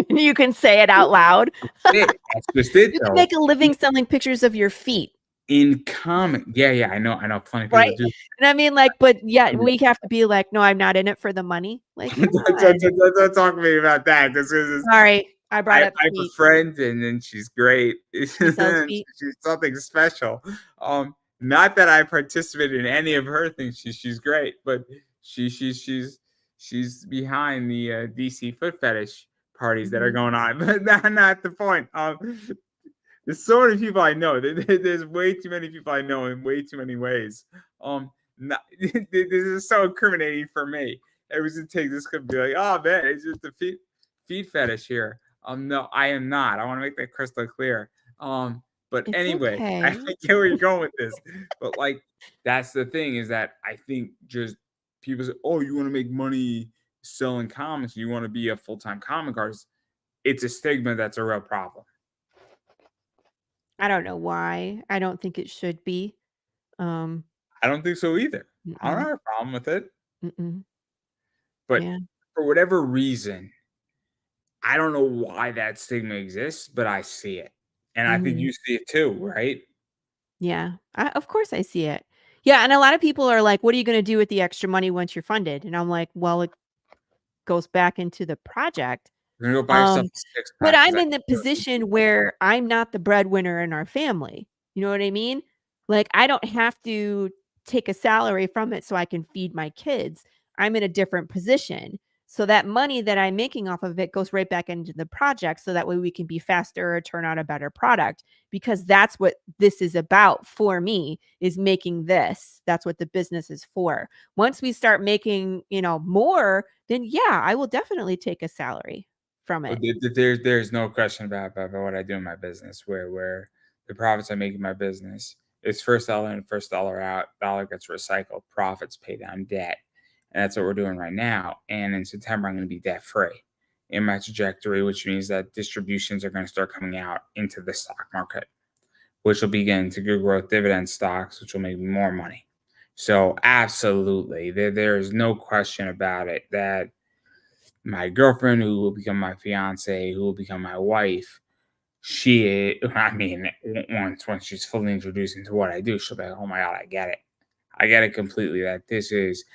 You can say it out loud. That's just it, You though. can make a living selling pictures of your feet. In comic, yeah, I know plenty of people Right? do. And I mean, like, but yeah, we have to be like, no, I'm not in it for the money. Like, come on. Don't talk to me about that. Sorry, I brought I up have a feet. friend, and then she's great. She sells feet. She's something special. Not that I participated in any of her things. She's great, but she's behind the DC foot fetish parties that are going on. But not the point. There's so many people I know. There's way too many people I know in way too many ways. This is so incriminating for me. Everyone takes this could be like, oh man, it's just a feet fetish here. No, I am not. I want to make that crystal clear. But It's anyway, okay. I get where you're going with this. But like, that's the thing, is that I think just people say, oh, you want to make money selling comics, you want to be a full-time comic artist. It's a stigma that's a real problem. I don't know why. I don't think it should be. I don't think so either. I don't have a problem with it. But Yeah. for whatever reason, I don't know why that stigma exists, but I see it. And I think you see it too, right? Yeah. Of course I see it. Yeah, and a lot of people are like, "What are you gonna do with the extra money once you're funded?" And I'm like, "Well, it goes back into the project." You're gonna go buy yourself a But six-pack. I'm in the position where I'm not the breadwinner in our family. You know what I mean? Like, I don't have to take a salary from it so I can feed my kids. I'm in a different position. So that money that I'm making off of it goes right back into the project so that way we can be faster or turn out a better product, because that's what this is about for me, is making this. That's what the business is for. Once we start making, more, then yeah, I will definitely take a salary from it. There's no question about what I do in my business, where the profits I make in my business is first dollar in, first dollar out, dollar gets recycled, profits pay down debt. And that's what we're doing right now. And in September, I'm going to be debt free in my trajectory, which means that distributions are going to start coming out into the stock market, which will begin to good growth dividend stocks, which will make me more money. So absolutely, there is no question about it that my girlfriend, who will become my fiance, who will become my wife, once she's fully introduced into what I do, she'll be like, oh my God, I get it. I get it completely, that this is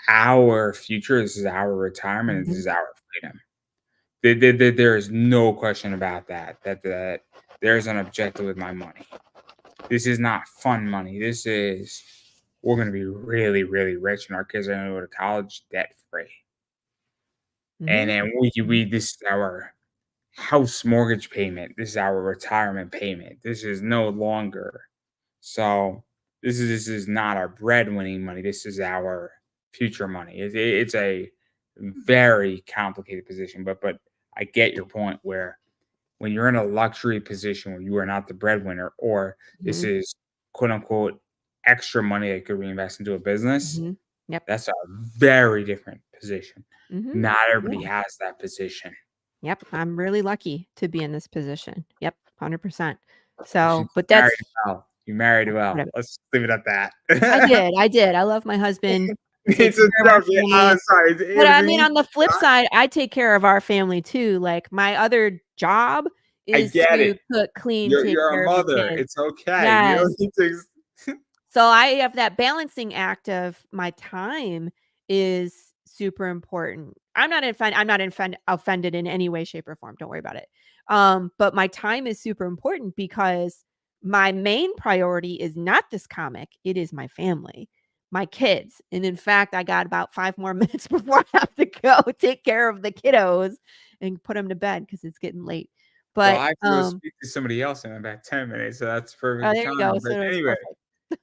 our future, this is our retirement, and this is our freedom. There is no question about that there's an objective with my money. This is not fun money. This is, we're going to be really, really rich, and our kids are going to go to college debt free. And then this is our house mortgage payment. This is our retirement payment. This is no longer. So this is not our breadwinning money. This is our future money. It's a very complicated position, but I get your point, where when you're in a luxury position where you are not the breadwinner, or this is quote unquote extra money that could reinvest into a business, Yep. that's a very different position. Not everybody Yeah. has that position. Yep. I'm really lucky to be in this position. Yep. 100%. You So, but that's married well. You married well. whatever. Let's leave it at that. I did. I love my husband. He takes It's a care of our joke. Yeah, family. sorry. But It was I an mean, easy on the flip shot. side, I take care of our family too. Like, my other job I is get to it. cook, clean, take You're a care of the mother. kids. It's okay. You Yes. don't need to. So I have that balancing act of my time is super important. I'm not offended in any way, shape, or form. Don't worry about it. But my time is super important because my main priority is not this comic. It is my family, my kids. And in fact, I got about 5 more minutes before I have to go take care of the kiddos and put them to bed because it's getting late. Well, But I have to go speak to somebody else in about 10 minutes, so that's oh, perfect there you go. time. But So it's anyway,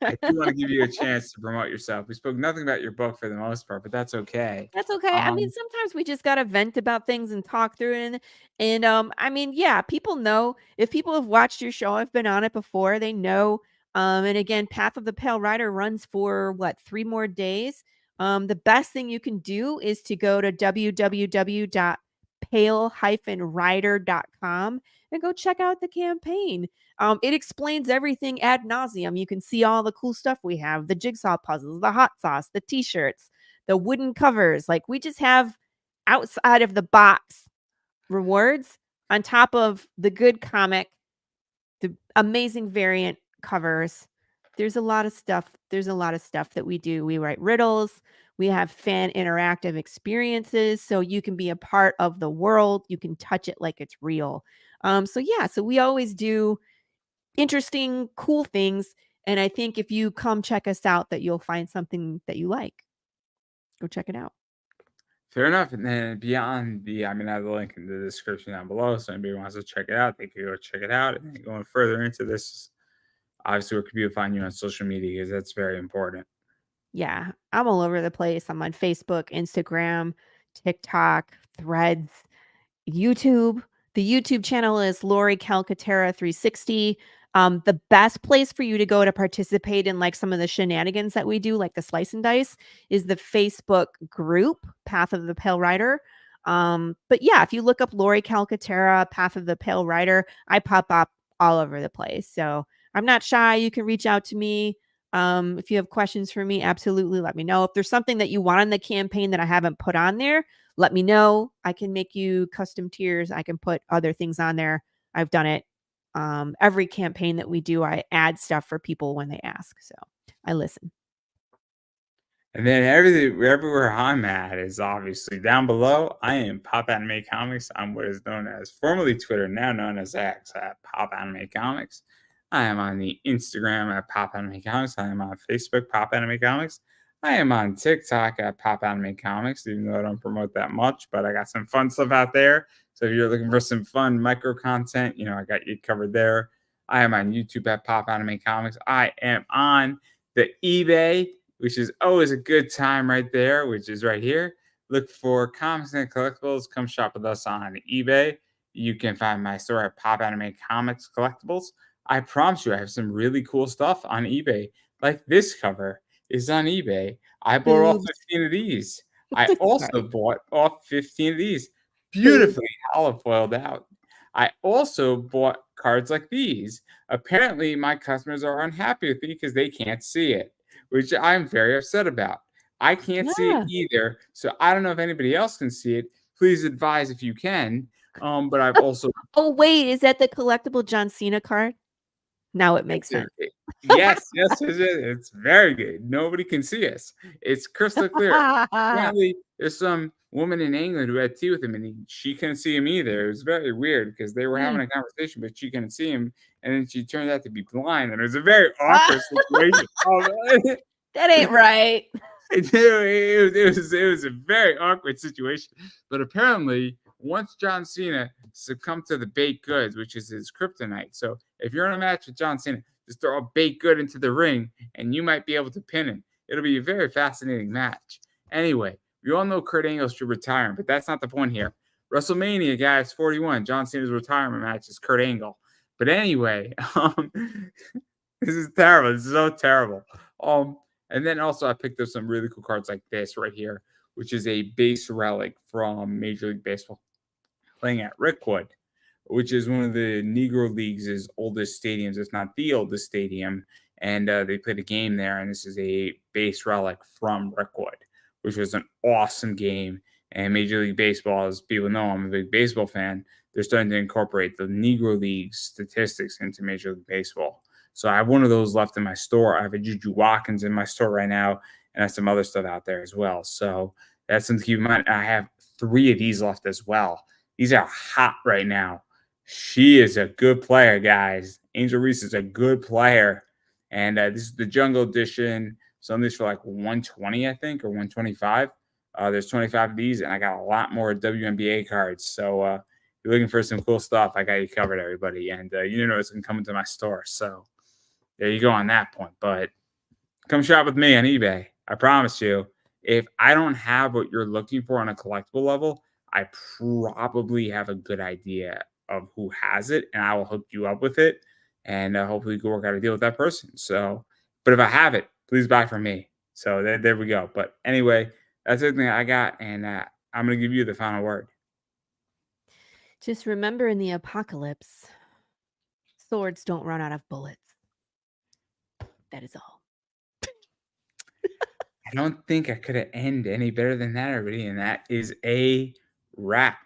I do want to perfect. give you a chance to promote yourself. We spoke nothing about your book for the most part, but that's okay. That's okay. I mean, Um, sometimes we just gotta vent about things and talk through it, and I mean, yeah, people know if people have watched your show, I've been on it before, they know. And again, Path of the Pale Rider runs for what, 3 more days. The best thing you can do is to go to www.pale-rider.com and go check out the campaign. It explains everything ad nauseum. You can see all the cool stuff we have, the jigsaw puzzles, the hot sauce, the t-shirts, the wooden covers. Like, we just have outside of the box rewards on top of the good comic, the amazing variant covers. There's a lot of stuff. There's a lot of stuff that we do. We write riddles. We have fan interactive experiences so you can be a part of the world. You can touch it like it's real. So yeah, so we always do interesting, cool things. And I think if you come check us out, that you'll find something that you like. Go check it out. Fair enough. And then beyond I mean, I have the link in the description down below. So anybody wants to check it out, they can go check it out. And then going further into this, obviously, where can people find you on social media? Because that's very important. Yeah, I'm all over the place. I'm on Facebook, Instagram, TikTok, Threads, YouTube. The YouTube channel is Laurie Calcaterra 360. The best place for you to go to participate in like some of the shenanigans that we do, like the slice and dice, is the Facebook group Path of the Pale Rider. But yeah, if you look up Laurie Calcaterra, Path of the Pale Rider, I pop up all over the place. So I'm not shy. You can reach out to me. If you have questions for me, absolutely let me know. If there's something that you want in the campaign that I haven't put on there, let me know. I can make you custom tiers. I can put other things on there. I've done it. Every campaign that we do, I add stuff for people when they ask. So I listen. And then everywhere I'm at is obviously down below. I am Pop Anime Comics. I'm what is known as formerly Twitter, now known as X at Pop Anime Comics. I am on the Instagram at Pop Anime Comics. I am on Facebook, Pop Anime Comics. I am on TikTok at Pop Anime Comics, even though I don't promote that much, but I got some fun stuff out there. So if you're looking for some fun micro content, I got you covered there. I am on YouTube at Pop Anime Comics. I am on the eBay, which is always a good time right there, which is right here. Look for comics and collectibles. Come shop with us on eBay. You can find my store at Pop Anime Comics Collectibles. I promise you, I have some really cool stuff on eBay. Like this cover is on eBay. I bought all Boobs. 15 of these. I also Sorry. bought all 15 of these. Boobs. Beautifully holofoiled out. I also bought cards like these. Apparently, my customers are unhappy with me because they can't see it, which I'm very upset about. I can't see it Yeah. either, so I don't know if anybody else can see it. Please advise if you can. But I've also Oh, wait. Is that the collectible John Cena card? Now it makes it's a sense. yes, yes, it's very good. Nobody can see us. It's crystal clear. Apparently, there's some woman in England who had tea with him, and she couldn't see him either. It was very weird because they were having Mm. a conversation, but she couldn't see him, and then she turned out to be blind, and it was a very Ah, awkward situation. that ain't right. It was a very awkward situation. But apparently, once John Cena succumbed to the baked goods, which is his kryptonite. So if you're in a match with John Cena, just throw a baked good into the ring, and you might be able to pin him. It'll be a very fascinating match. Anyway, we all know Kurt Angle should retire, but that's not the point here. WrestleMania, guys, 41. John Cena's retirement match is Kurt Angle. But anyway, this is terrible. This is so terrible. And then also I picked up some really cool cards like this right here, which is a base relic from Major League Baseball playing at Rickwood, which is one of the Negro League's oldest stadiums, if not the oldest stadium. And they played a game there, and this is a base relic from Rickwood, which was an awesome game. And Major League Baseball, as people know, I'm a big baseball fan. They're starting to incorporate the Negro League statistics into Major League Baseball. So I have one of those left in my store. I have a Juju Watkins in my store right now, and I have some other stuff out there as well. So that's something to keep in mind. I have 3 of these left as well. These are hot right now. She is a good player, guys. Angel Reese is a good player. And this is the Jungle Edition. Some of these for like 120, I think, or 125. There's 25 of these, and I got a lot more WNBA cards. So if you're looking for some cool stuff, I got you covered, everybody. And you know it's going to come into my store. So there you go on that point. But come shop with me on eBay. I promise you, if I don't have what you're looking for on a collectible level, I probably have a good idea of who has it, and I will hook you up with it, and hopefully you can work out a deal with that person. So, but if I have it, please buy from me. So there we go. But anyway, that's everything I got, and I'm gonna give you the final word. Just remember, in the apocalypse, swords don't run out of bullets. That is all. I don't think I could have ended any better than that already, and that is a wrap.